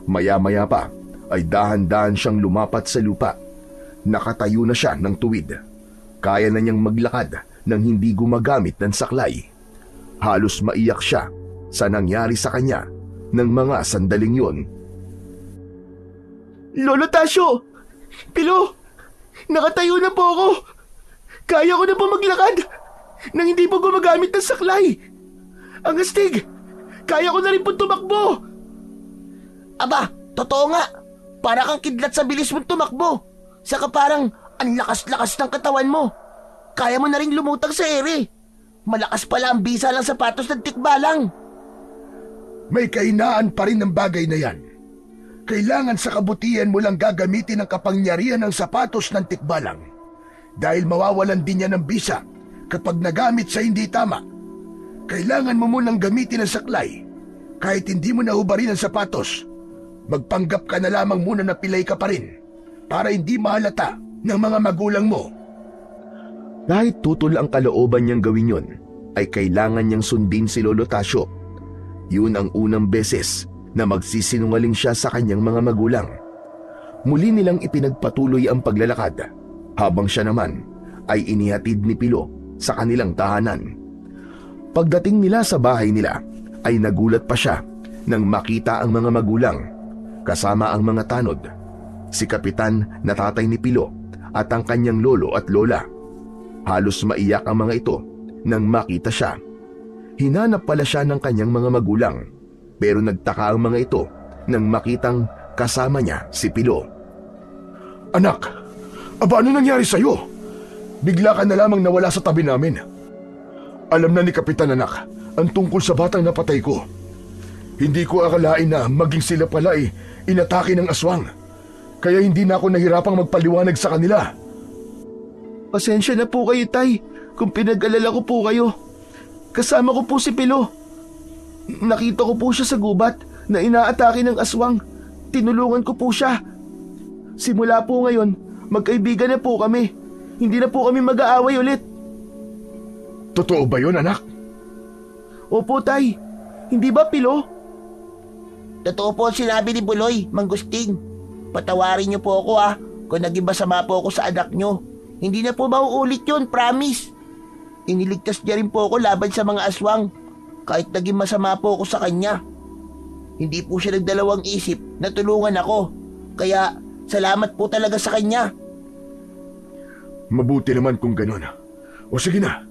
Maya-maya pa ay dahan-dahan siyang lumapat sa lupa. Nakatayo na siya ng tuwid. Kaya na niyang maglakad nang hindi gumagamit ng saklay. Halos maiyak siya sa nangyari sa kanya ng mga sandaling yon. Lolo Tasyo! Pilo! Nakatayo na po ako! Kaya ko na po maglakad nang hindi po gumagamit ng saklay! Ang astig! Kaya ko na rin po tumakbo! Aba, totoo nga. Para kang kidlat sa bilis mong tumakbo. Saka parang ang lakas-lakas ng katawan mo. Kaya mo na rin lumutang sa ere. Malakas pala ang bisa ng sapatos ng tikbalang. May kahinaan pa rin ng bagay na yan. Kailangan sa kabutihan mo lang gagamitin ang kapangyarihan ng sapatos ng tikbalang. Dahil mawawalan din niya ng bisa kapag nagamit sa hindi tama. Kailangan mo munang gamitin ang saklay. Kahit hindi mo nahubarin ang sapatos, magpanggap ka na lamang muna na pilay ka pa rin para hindi mahalata ng mga magulang mo. Kahit tutol ang kalooban niyang gawin yon, ay kailangan niyang sundin si Lolo Tasyo. Yun ang unang beses na magsisinungaling siya sa kanyang mga magulang. Muli nilang ipinagpatuloy ang paglalakad, habang siya naman ay inihatid ni Pilo sa kanilang tahanan. Pagdating nila sa bahay nila, ay nagulat pa siya nang makita ang mga magulang, kasama ang mga tanod, si Kapitan na tatay ni Pilo at ang kanyang lolo at lola. Halos maiyak ang mga ito nang makita siya. Hinanap pala siya ng kanyang mga magulang, pero nagtaka ang mga ito nang makitang kasama niya si Pilo. Anak, aba ano nangyari sa'yo? Bigla ka na lamang nawala sa tabi namin. Alam na ni Kapitan anak ang tungkol sa batang napatay ko. Hindi ko akalain na maging sila pala ay inatake ng aswang. Kaya hindi na ako nahirapang magpaliwanag sa kanila. Pasensya na po kayo, Tay. kung pinag-alala ko po kayo. Kasama ko po si Pilo. Nakita ko po siya sa gubat na inaatake ng aswang. Tinulungan ko po siya. Simula po ngayon, magkaibigan na po kami. Hindi na po kami mag-aaway ulit. Totoo ba yun, anak? Opo, Tay. Hindi ba, Pilo? Totoo po ang sinabi ni Buloy, Manggusting. Patawarin niyo po ako kung naging masama po ako sa anak niyo. Hindi na po mauulit yun, promise. Iniligtas niya rin po ako laban sa mga aswang. Kahit naging masama po ako sa kanya. Hindi po siya nagdalawang isip na tulungan ako. Kaya salamat po talaga sa kanya. Mabuti naman kung ganun. O sige na,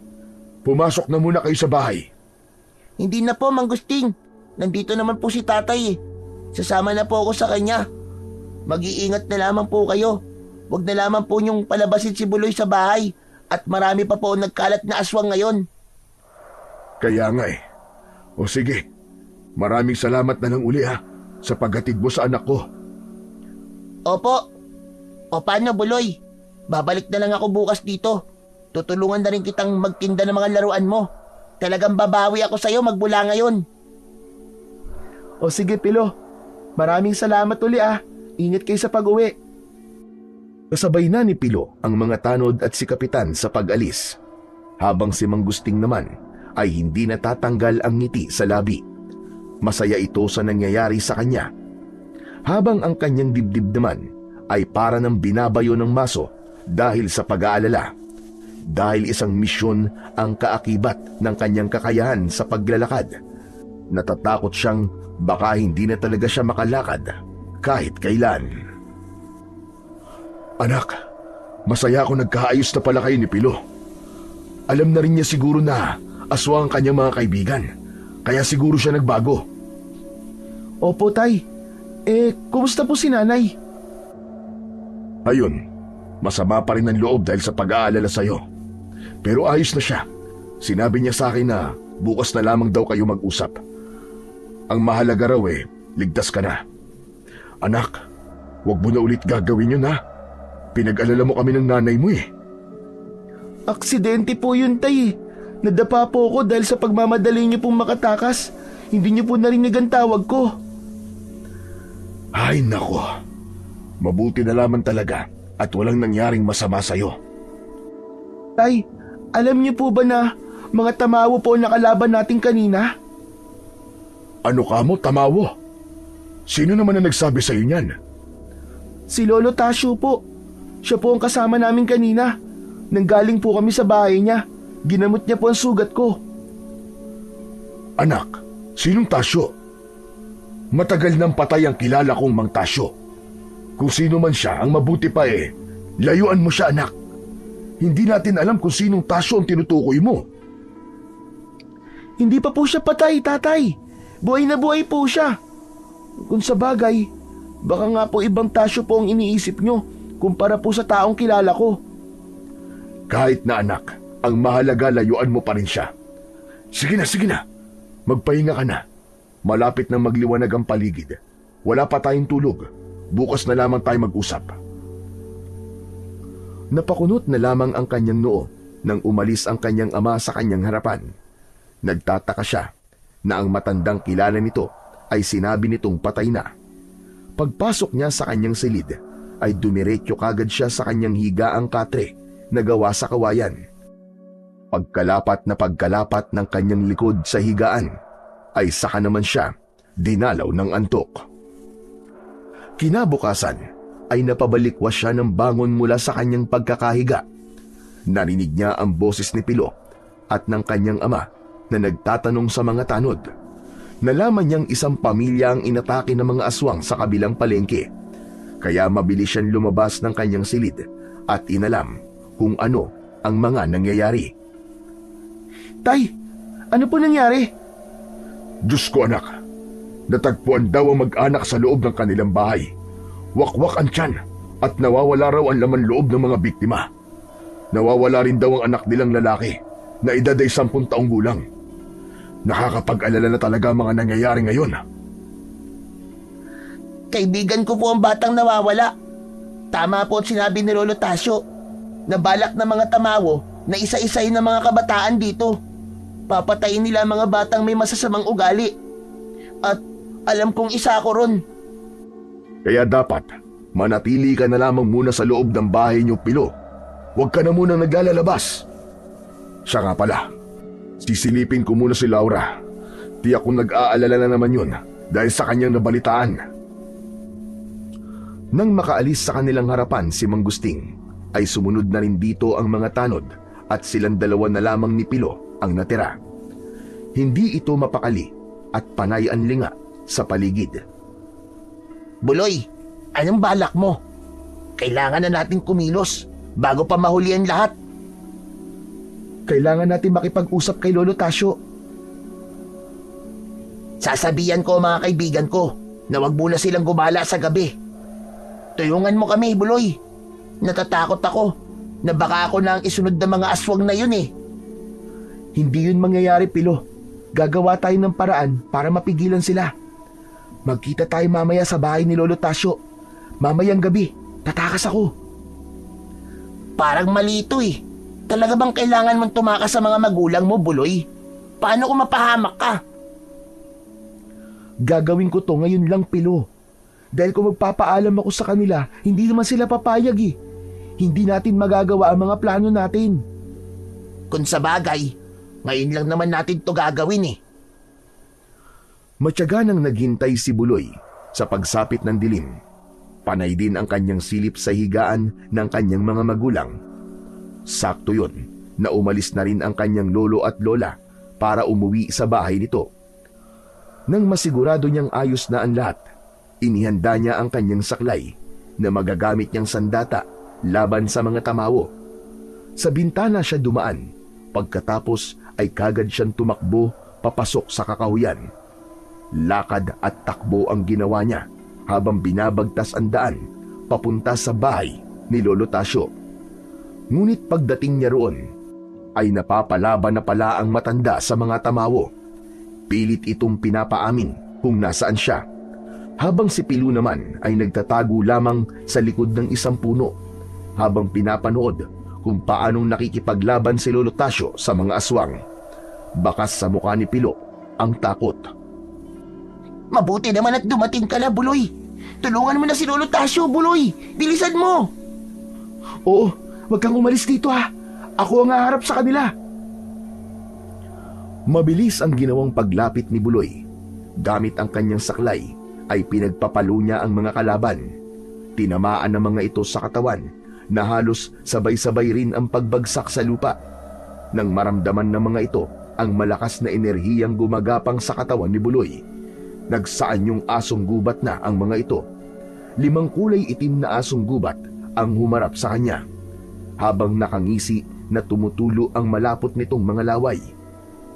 pumasok na muna kayo sa bahay. Hindi na po, Manggusting. Nandito naman po si tatay. Sasama na po ako sa kanya. Mag-iingat na lamang po kayo. Huwag na lamang po niyong palabasin si Buloy sa bahay. At marami pa po nagkalat na aswang ngayon. Kaya nga eh. O sige, maraming salamat na lang uli sa paghatid mo sa anak ko. Opo. O paano, Buloy? Babalik na lang ako bukas dito. Tutulungan na rin kitang magtinda ng mga laruan mo. Talagang babawi ako sa'yo magmula ngayon. O sige, Pilo. Maraming salamat uli Ingat kayo sa pag-uwi. Kasabay na ni Pilo ang mga tanod at si Kapitan sa pag-alis. Habang si Manggusting naman ay hindi natatanggal ang ngiti sa labi. Masaya ito sa nangyayari sa kanya. Habang ang kanyang dibdib naman ay para ng binabayo ng maso dahil sa pag-aalala. Dahil isang misyon ang kaakibat ng kanyang kakayahan sa paglalakad. Natatakot siyang baka hindi na talaga siya makalakad kahit kailan. Anak, masaya ako nagkaayos na pala kayo ni Pilo. Alam na rin niya siguro na aswang ang kanyang mga kaibigan. Kaya siguro siya nagbago. Opo, Tay. Kumusta po si Nanay? Ayun, masama pa rin ang loob dahil sa pag-aalala sa'yo. Pero ayos na siya. Sinabi niya sa akin na bukas na lamang daw kayo mag-usap. Ang mahalaga raw ligtas ka na. Anak, huwag mo na ulit gagawin yun Pinag-alala mo kami ng nanay mo Aksidente po yun, Tay. Nadapa po ako dahil sa pagmamadali niyo pong makatakas. Hindi niyo po narinig ang tawag ko. Ay nako, mabuti na lamang talaga at walang nangyaring masama sa'yo. Tay, alam niyo po ba na mga tamawo po ang nakalaban natin kanina? Ano ka mo, tamawo? Sino naman ang nagsabi sa'yo niyan? Si Lolo Tasyo po. Siya po ang kasama namin kanina. Nanggaling po kami sa bahay niya. Ginamot niya po ang sugat ko. Anak, sinong Tasyo? Matagal nang patay ang kilala kong Mang Tasyo. Kung sino man siya, ang mabuti pa layuan mo siya, anak. Hindi natin alam kung sinong Tasyo ang tinutukoy mo. Hindi pa po siya patay, Tatay. Buhay na buhay po siya. Kung sa bagay, baka nga po ibang Tasyo po ang iniisip niyo kumpara po sa taong kilala ko. Kahit na anak, ang mahalaga layuan mo pa rin siya. Sige na. Magpahinga ka na. Malapit na magliwanag ang paligid. Wala pa tayong tulog. Bukas na lamang tayo mag-usap. Napakunot na lamang ang kanyang noo nang umalis ang kanyang ama sa kanyang harapan. Nagtataka siya na ang matandang kilala nito ay sinabi nitong patay na. Pagpasok niya sa kanyang silid, ay dumiretso kagad siya sa kanyang higaang katre na gawa sa kawayan. Pagkalapat ng kanyang likod sa higaan, ay saka naman siya dinalaw ng antok. Kinabukasan ay napabalikwas siya ng bangon mula sa kanyang pagkakahiga. Narinig niya ang boses ni Pilo at ng kanyang ama na nagtatanong sa mga tanod. Nalaman niyang isang pamilya ang inatake ng mga aswang sa kabilang palengke. Kaya mabilis siyang lumabas ng kanyang silid at inalam kung ano ang mga nangyayari. Tay, ano po nangyari? Diyos ko, anak. Natagpuan daw ang mag-anak sa loob ng kanilang bahay. Wakwak ang tiyan at nawawala raw ang laman loob ng mga biktima. Nawawala rin daw ang anak nilang lalaki na edad ay 10 taong gulang. Nakakapag-alala na talaga ang mga nangyayari ngayon. Kaibigan ko po ang batang nawawala. Tama po ang sinabi ni Lolo Tasyo. Nabalak ng mga tamawo na isa-isayin ng mga kabataan dito. Papatayin nila ang mga batang may masasamang ugali. At alam kong isa ako ron. Kaya dapat, manatili ka na lamang muna sa loob ng bahay niyo, Pilo. Huwag ka na munang naglalabas. Siya nga pala, sisilipin ko muna si Laura. Tiyak kong nag-aalala na naman yun dahil sa kanyang nabalitaan. Nang makaalis sa kanilang harapan si Mang Gusting, ay sumunod na rin dito ang mga tanod at silang dalawa na lamang ni Pilo ang natira. Hindi ito mapakali at panay ang linga sa paligid. Buloy, anong balak mo? Kailangan na natin kumilos bago pa mahuli ang lahat. Kailangan natin makipag-usap kay Lolo Tasyo. Sasabihan ko ang mga kaibigan ko na wag muna silang gumala sa gabi. Tuyungan mo kami, Buloy. Natatakot ako na baka ako na ang isunod ng mga aswang na yun eh. Hindi yun mangyayari, Pilo. Gagawa tayo ng paraan para mapigilan sila. Magkita tayo mamaya sa bahay ni Lolo Tasyo. Mamayang gabi, tatakas ako. Parang mali ito eh. Talaga bang kailangan mong tumakas sa mga magulang mo, Buloy? Paano kung mapahamak ka? Gagawin ko to ngayon lang, Pilo. Dahil kung magpapaalam ako sa kanila, hindi naman sila papayag eh. Hindi natin magagawa ang mga plano natin. Kung sa bagay, ngayon lang naman natin to gagawin eh. Matyaga nang naghintay si Buloy sa pagsapit ng dilim. Panay din ang kanyang silip sa higaan ng kanyang mga magulang. Sakto yun na umalis na rin ang kanyang lolo at lola para umuwi sa bahay nito. Nang masigurado niyang ayos na ang lahat, inihanda niya ang kanyang saklay na magagamit niyang sandata laban sa mga tamawo. Sa bintana siya dumaan, pagkatapos ay kagad siyang tumakbo papasok sa kakahuyan. Lakad at takbo ang ginawa niya habang binabagtas ang daan papunta sa bahay ni Lolo Tasyo. Ngunit pagdating niya roon, ay napapalaban na pala ang matanda sa mga tamawo. Pilit itong pinapaamin kung nasaan siya, habang si Pilo naman ay nagtatago lamang sa likod ng isang puno habang pinapanood kung paanong nakikipaglaban si Lolo Tasyo sa mga aswang. Bakas sa mukha ni Pilo ang takot. Mabuti naman at dumating ka na, Buloy. Tulungan mo na si Lolo Tasyo, Buloy. Bilisan mo. Oo, wag kang umalis dito ha. Ako ang haharap sa kanila. Mabilis ang ginawang paglapit ni Buloy. Gamit ang kanyang saklay ay pinagpapalo niya ang mga kalaban. Tinamaan ng mga ito sa katawan na halos sabay-sabay rin ang pagbagsak sa lupa. Nang maramdaman ng mga ito ang malakas na enerhiyang gumagapang sa katawan ni Buloy, nagsaan yung asong gubat na ang mga ito. 5 kulay itim na asong gubat ang humarap sa kanya, habang nakangisi na tumutulo ang malapot nitong mga laway,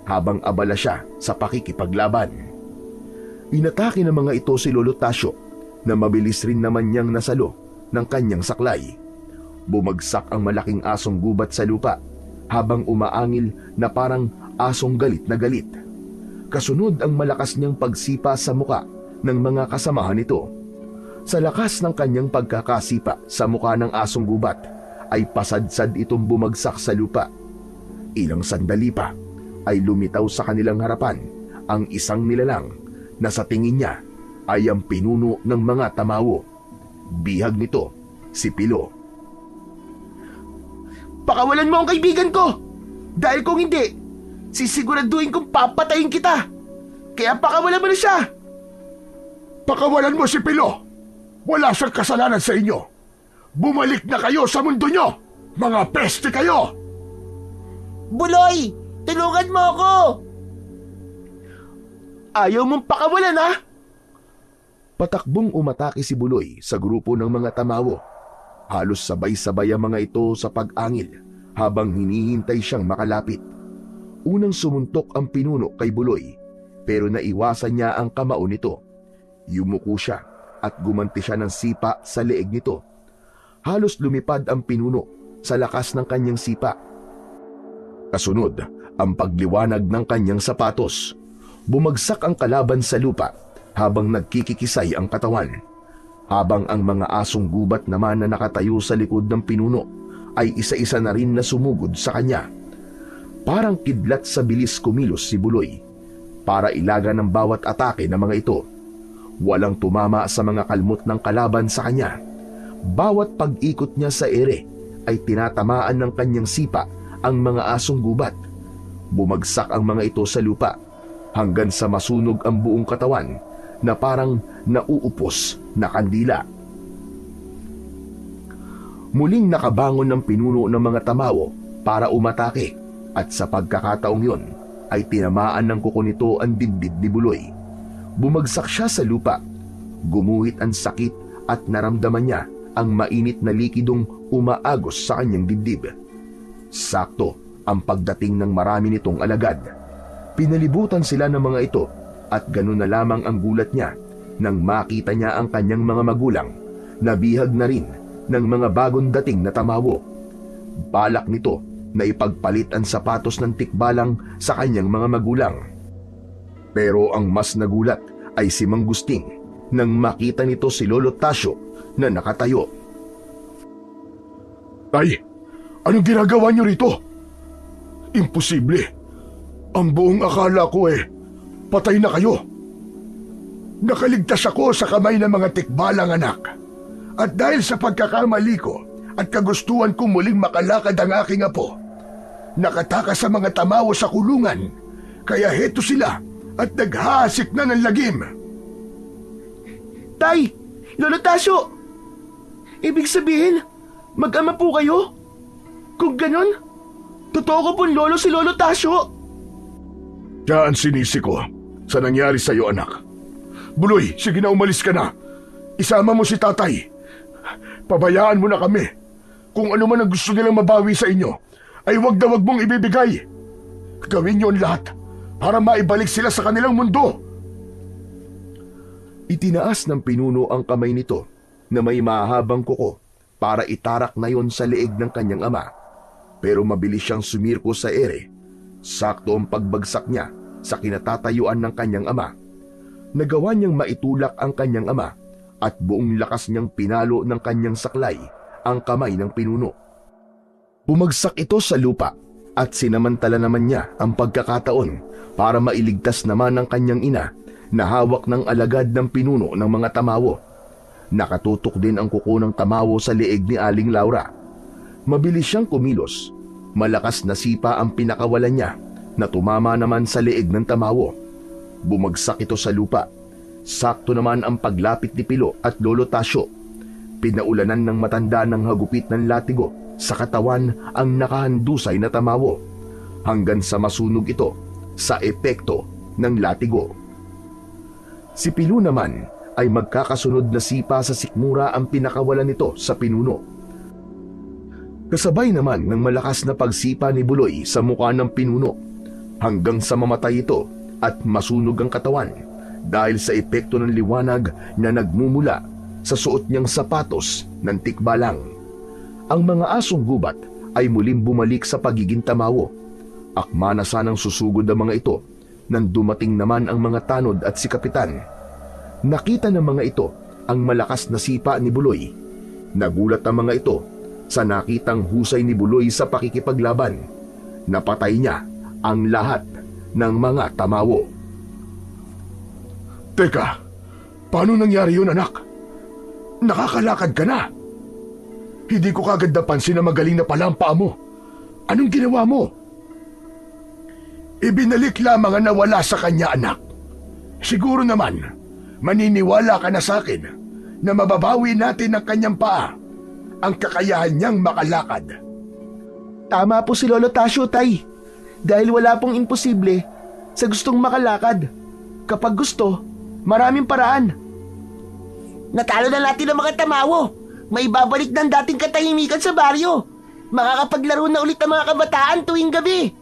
habang abala siya sa pakikipaglaban. Inatake ng mga ito si Lolo Tasyo na mabilis rin naman niyang nasalo ng kanyang saklay. Bumagsak ang malaking asong gubat sa lupa habang umaangil na parang asong galit na galit. Kasunod ang malakas niyang pagsipa sa muka ng mga kasamahan nito. Sa lakas ng kanyang pagkakasipa sa muka ng asong gubat, ay pasadsad itong bumagsak sa lupa. Ilang sandali pa ay lumitaw sa kanilang harapan ang isang nilalang na sa tingin niya ay ang pinuno ng mga tamawo. Bihag nito si Pilo. Pakawalan mo ang kaibigan ko! Dahil kung hindi, sisiguraduhin kong papatayin kita! Kaya pakawalan mo na siya! Pakawalan mo si Pilo! Wala siyang kasalanan sa inyo! Bumalik na kayo sa mundo nyo! Mga peste kayo! Buloy, tulungan mo ako! Ayaw mong pakawalan ha? Patakbong umatake si Buloy sa grupo ng mga tamawo. Halos sabay-sabay ang mga ito sa pag-angil habang hinihintay siyang makalapit. Unang sumuntok ang pinuno kay Buloy, pero naiwasan niya ang kamao nito. Yumuko siya at gumanti siya ng sipa sa leeg nito. Halos lumipad ang pinuno sa lakas ng kanyang sipa. Kasunod ang pagliwanag ng kanyang sapatos. Bumagsak ang kalaban sa lupa habang nagkikikisay ang katawan. Habang ang mga asong gubat naman na nakatayo sa likod ng pinuno ay isa-isa na rin na sumugod sa kanya. Parang kidlat sa bilis kumilos si Buloy para ilaga ng bawat atake ng mga ito. Walang tumama sa mga kalmot ng kalaban sa kanya. Bawat pag-ikot niya sa ere ay tinatamaan ng kanyang sipa ang mga asong gubat. Bumagsak ang mga ito sa lupa hanggang sa masunog ang buong katawan na parang nauupos na kandila. Muling nakabangon ng pinuno ng mga tamawo para umatake at sa pagkakataong yun ay tinamaan ng kuko nito ang dibdib ni Buloy. Bumagsak siya sa lupa. Gumuhit ang sakit at naramdaman niya ang mainit na likidong umaagos sa kanyang dibdib. Sakto ang pagdating ng marami nitong alagad. Pinalibutan sila ng mga ito at ganun na lamang ang gulat niya nang makita niya ang kanyang mga magulang na bihag na rin ng mga bagong dating na tamawo. Balak nito na ipagpalit ang sapatos ng tikbalang sa kanyang mga magulang. Pero ang mas nagulat ay si Mang Gusting nang makita nito si Lolo Tasyo na nakatayo. Tay, anong ginagawa niyo rito? Imposible. Ang buong akala ko patay na kayo. Nakaligtas ako sa kamay ng mga tikbalang anak. At dahil sa pagkakamali ko at kagustuhan kong muling makalakad ang aking apo, nakatakas sa mga tamawo sa kulungan, kaya heto sila at naghahasik na ng lagim. Tay! Lolo Tasyo! Ibig sabihin, mag-ama po kayo? Kung ganon, totoo ko pong lolo si Lolo Tasyo. Siya ang sinisi ko sa nangyari sa iyo, anak. Buloy, sige na, umalis ka na. Isama mo si tatay. Pabayaan mo na kami. Kung ano man ang gusto nilang mabawi sa inyo, ay wag na wag mong ibibigay. Gawin niyo ang lahat para maibalik sila sa kanilang mundo. Itinaas ng pinuno ang kamay nito na may mahabang kuko para itarak na yon sa leeg ng kanyang ama. Pero mabilis siyang sumirko sa ere. Sakto ang pagbagsak niya sa kinatatayuan ng kanyang ama. Nagawa niyang maitulak ang kanyang ama at buong lakas niyang pinalo ng kanyang saklay ang kamay ng pinuno. Bumagsak ito sa lupa at sinamantala naman niya ang pagkakataon para mailigtas naman ang kanyang ina na hawak ng alagad ng pinuno ng mga tamawo. Nakatutok din ang kuko ng tamawo sa leeg ni Aling Laura. Mabilis siyang kumilos. Malakas na sipa ang pinakawalan niya na tumama naman sa leeg ng tamawo. Bumagsak ito sa lupa. Sakto naman ang paglapit ni Pilo at Lolo Tasyo. Pinaulanan ng matanda ng hagupit ng latigo sa katawan ang nakahandusay na tamawo hanggang sa masunog ito sa epekto ng latigo. Si Pilo naman ay magkakasunod na sipa sa sikmura ang pinakawalan nito sa pinuno. Kasabay naman ng malakas na pagsipa ni Buloy sa mukha ng pinuno hanggang sa mamatay ito at masunog ang katawan dahil sa epekto ng liwanag na nagmumula sa suot niyang sapatos ng tikbalang. Ang mga asong gubat ay muling bumalik sa pagiging tamawo. Akma na sanang susugod ang mga ito nang dumating naman ang mga tanod at si Kapitan. Nakita ng mga ito ang malakas na sipa ni Buloy. Nagulat ang mga ito sa nakitang husay ni Buloy sa pakikipaglaban. Napatay niya ang lahat ng mga tamawo. Teka, paano nangyari yun, anak? Nakakalakad ka na. Hindi ko kagad napansin na magaling na pala ang paa mo. Anong ginawa mo? Ibinalik lamang ang nawala sa kanya, anak. Siguro naman, maniniwala ka na sa akin na mababawi natin ang kanyang paa, ang kakayahan niyang makalakad. Tama po si Lolo Tasyo, Tay. Dahil wala pong imposible sa gustong makalakad. Kapag gusto, maraming paraan. Natalo na natin ang mga tamawo. May babalik ng dating katahimikan sa baryo. Makakapaglaro na ulit ang mga kabataan tuwing gabi.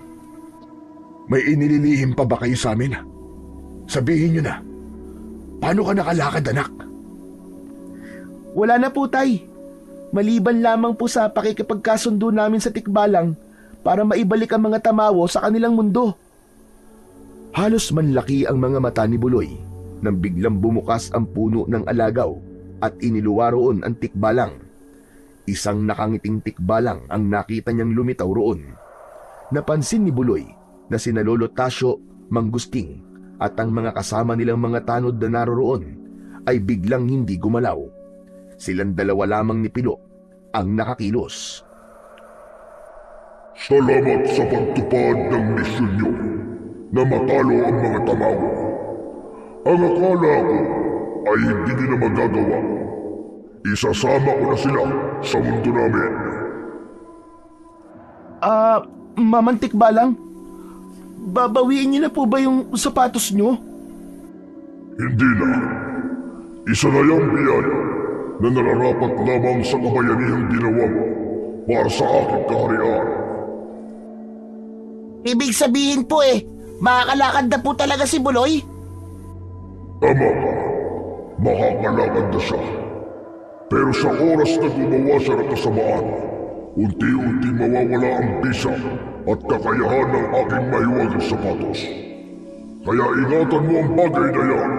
May inililihim pa ba kayo sa amin? Sabihin niyo na. Paano ka nakalakad, anak? Wala na po, Tay. Maliban lamang po sa pakikipagkasundo namin sa tikbalang para maibalik ang mga tamawo sa kanilang mundo. Halos manlaki ang mga mata ni Buloy nang biglang bumukas ang puno ng alagaw at iniluwa roon ang tikbalang. Isang nakangiting tikbalang ang nakita niyang lumitaw roon. Napansin ni Buloy na sina Lolo Tasyo, Manggusting at ang mga kasama nilang mga tanod na naroroon ay biglang hindi gumalaw. Silang dalawa lamang ni Pilo ang nakakilos. Salamat sa pagtupad ng misyon niyo na matalo ang mga tamawa. Ang akala ko ay hindi nila magagawa. Isasama ko na sila sa mundo namin. Mamantik balang? Babawiin niyo na po ba yung sapatos niyo? Hindi na. Isa na yung biyaya na nararapat lamang sa kabayanihang ginawa mo para sa aking kaharian. Ibig sabihin po makakalakad na po talaga si Buloy? Tama ka. Makakalakad na siya. Pero sa oras na gumawa siya ng kasamaan, unti-unti mawawala ang bisa at kakayahan ng aking mahiwagang sapatos. Kaya ingatan mo ang bagay na yan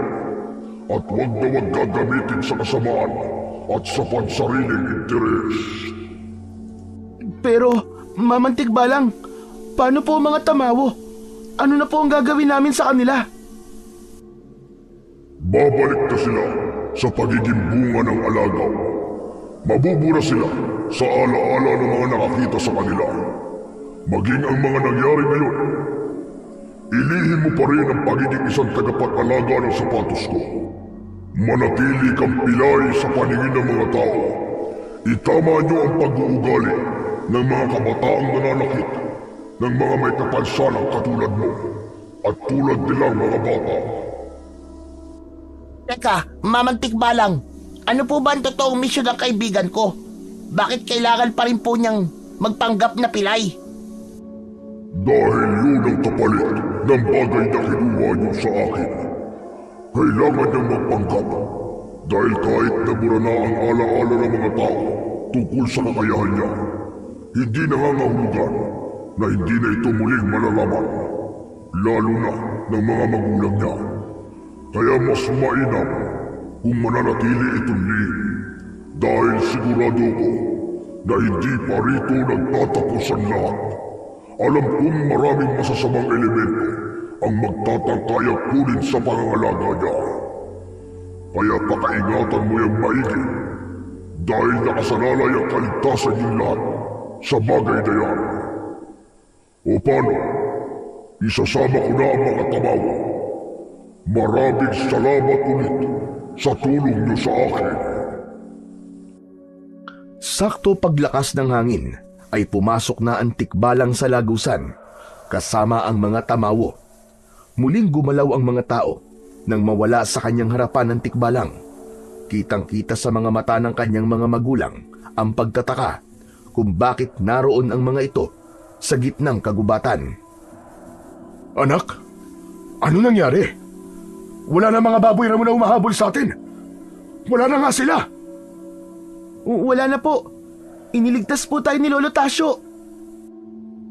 at huwag na huwag gagamitin sa kasamaan at sa pansariling interes. Pero, mamantik balang, paano po ang mga tamawo? Ano na po ang gagawin namin sa kanila? Babalik na sila sa pagiging bunga ng alagaw. Mabubura sila sa alaala ng mga nakakita sa kanila. Maging ang mga nangyari ngayon, ilihim mo pa rin ang pagiging isang tagapag-alaga ng sapatos ko. Manatili kang pilay sa paningin ng mga tao. Itama niyo ang pag-uugali ng mga kabataang nananakit ng mga may kapansalang katulad mo at tulad nilang mga bata. Teka, mamantik balang, ano po ba ang totoong misyon ng kaibigan ko? Bakit kailangan pa rin po niyang magpanggap na pilay? Dahil yun ang kapalit ng bagay na kinuha niyo sa akin. Kailangan niyang magpanggap dahil kahit nabura na ang alaala ng mga tao tungkol sa kakayahan niya, hindi nangangahulugan na hindi na ito muling malalaman, lalo na ng mga magulang niya. Kaya mas mainam kung mananatili itong lihim dahil sigurado ko na hindi pa rito nagtatapos ang lahat. Alam kong maraming masasamang elemento ang magtatangkayang kunin sa pangangalaga niya. Kaya pakaingatan mo yung maigi dahil nakasalalay ang kaligtasan yung lahat sa bagay na yan. O paano? Isasama ko na ang mga tamawa. Maraming salamat ulit sa tulong niyo sa akin. Sakto paglakas ng hangin ay pumasok na ang tikbalang sa lagusan kasama ang mga tamawo. Muling gumalaw ang mga tao nang mawala sa kanyang harapan ang tikbalang. Kitang-kita sa mga mata ng kanyang mga magulang ang pagtataka kung bakit naroon ang mga ito sa gitnang kagubatan. Anak, ano nangyari? Wala na mga baboy ramo na umahabol sa atin. Wala na nga sila. Wala na po. Iniligtas po tayo ni Lolo Tasyo.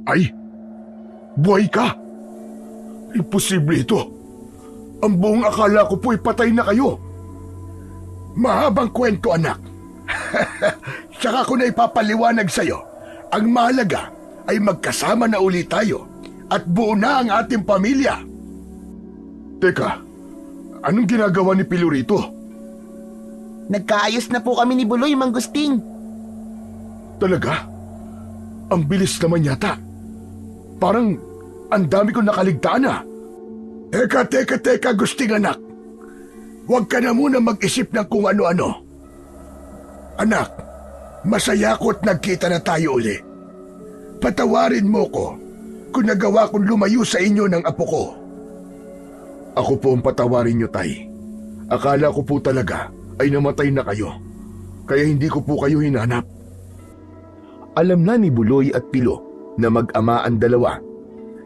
Ay, buhay ka. Imposible ito. Ang buong akala ko po'y patay na kayo. Mahabang kwento, anak. Tsaka ko na ipapaliwanag sa'yo. Ang mahalaga ay magkasama na ulit tayo at buo na ang ating pamilya. Teka, anong ginagawa ni Pilo rito? Nagkaayos na po kami ni Buloy, Manggusting. Talaga? Ang bilis naman yata. Parang ang dami kong nakaligtaan na. Teka, Gusting anak. Huwag ka na muna mag-isip ng kung ano-ano. Anak, masaya ko't nagkita na tayo uli. Patawarin mo ko kung nagawa kong lumayo sa inyo ng apo ko. Ako po ang patawarin niyo, Tay. Akala ko po talaga ay namatay na kayo. Kaya hindi ko po kayo hinanap. Alam na ni Buloy at Pilo na mag-ama ang dalawa.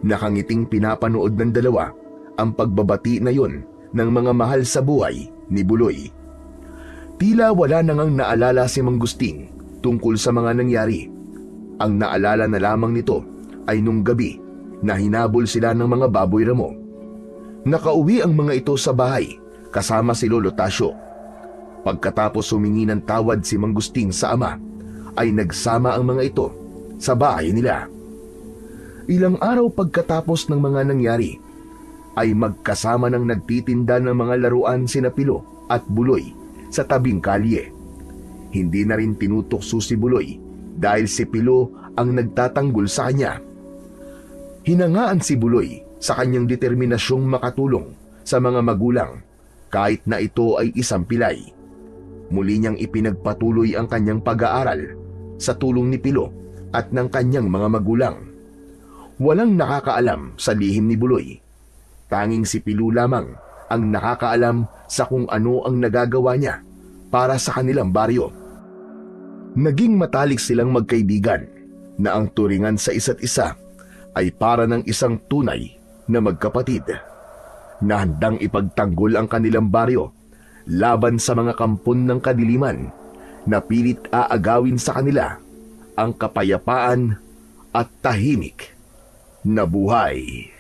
Nakangiting pinapanood ng dalawa ang pagbabati na yon ng mga mahal sa buhay ni Buloy. Tila wala na ngang naalala si Manggusting tungkol sa mga nangyari. Ang naalala na lamang nito ay nung gabi na hinabol sila ng mga baboy ramo. Nakauwi ang mga ito sa bahay kasama si Lolo Tasyo. Pagkatapos humingi ng tawad si Manggusting sa ama, ay nagsama ang mga ito sa bahay nila. Ilang araw pagkatapos ng mga nangyari, ay magkasama ng nagtitinda ng mga laruan sina Pilo at Buloy sa tabing kalye. Hindi na rin tinutukso si Buloy dahil si Pilo ang nagtatanggol sa kanya. Hinangaan si Buloy sa kanyang determinasyong makatulong sa mga magulang kahit na ito ay isang pilay. Muli niyang ipinagpatuloy ang kanyang pag-aaral sa tulong ni Pilo at ng kanyang mga magulang. Walang nakakaalam sa lihim ni Buloy. Tanging si Pilo lamang ang nakakaalam sa kung ano ang nagagawa niya para sa kanilang baryo. Naging matalik silang magkaibigan na ang turingan sa isa't isa ay para ng isang tunay na magkapatid na handang ipagtanggol ang kanilang baryo laban sa mga kampon ng kadiliman na pilit aagawin sa kanila ang kapayapaan at tahimik na buhay.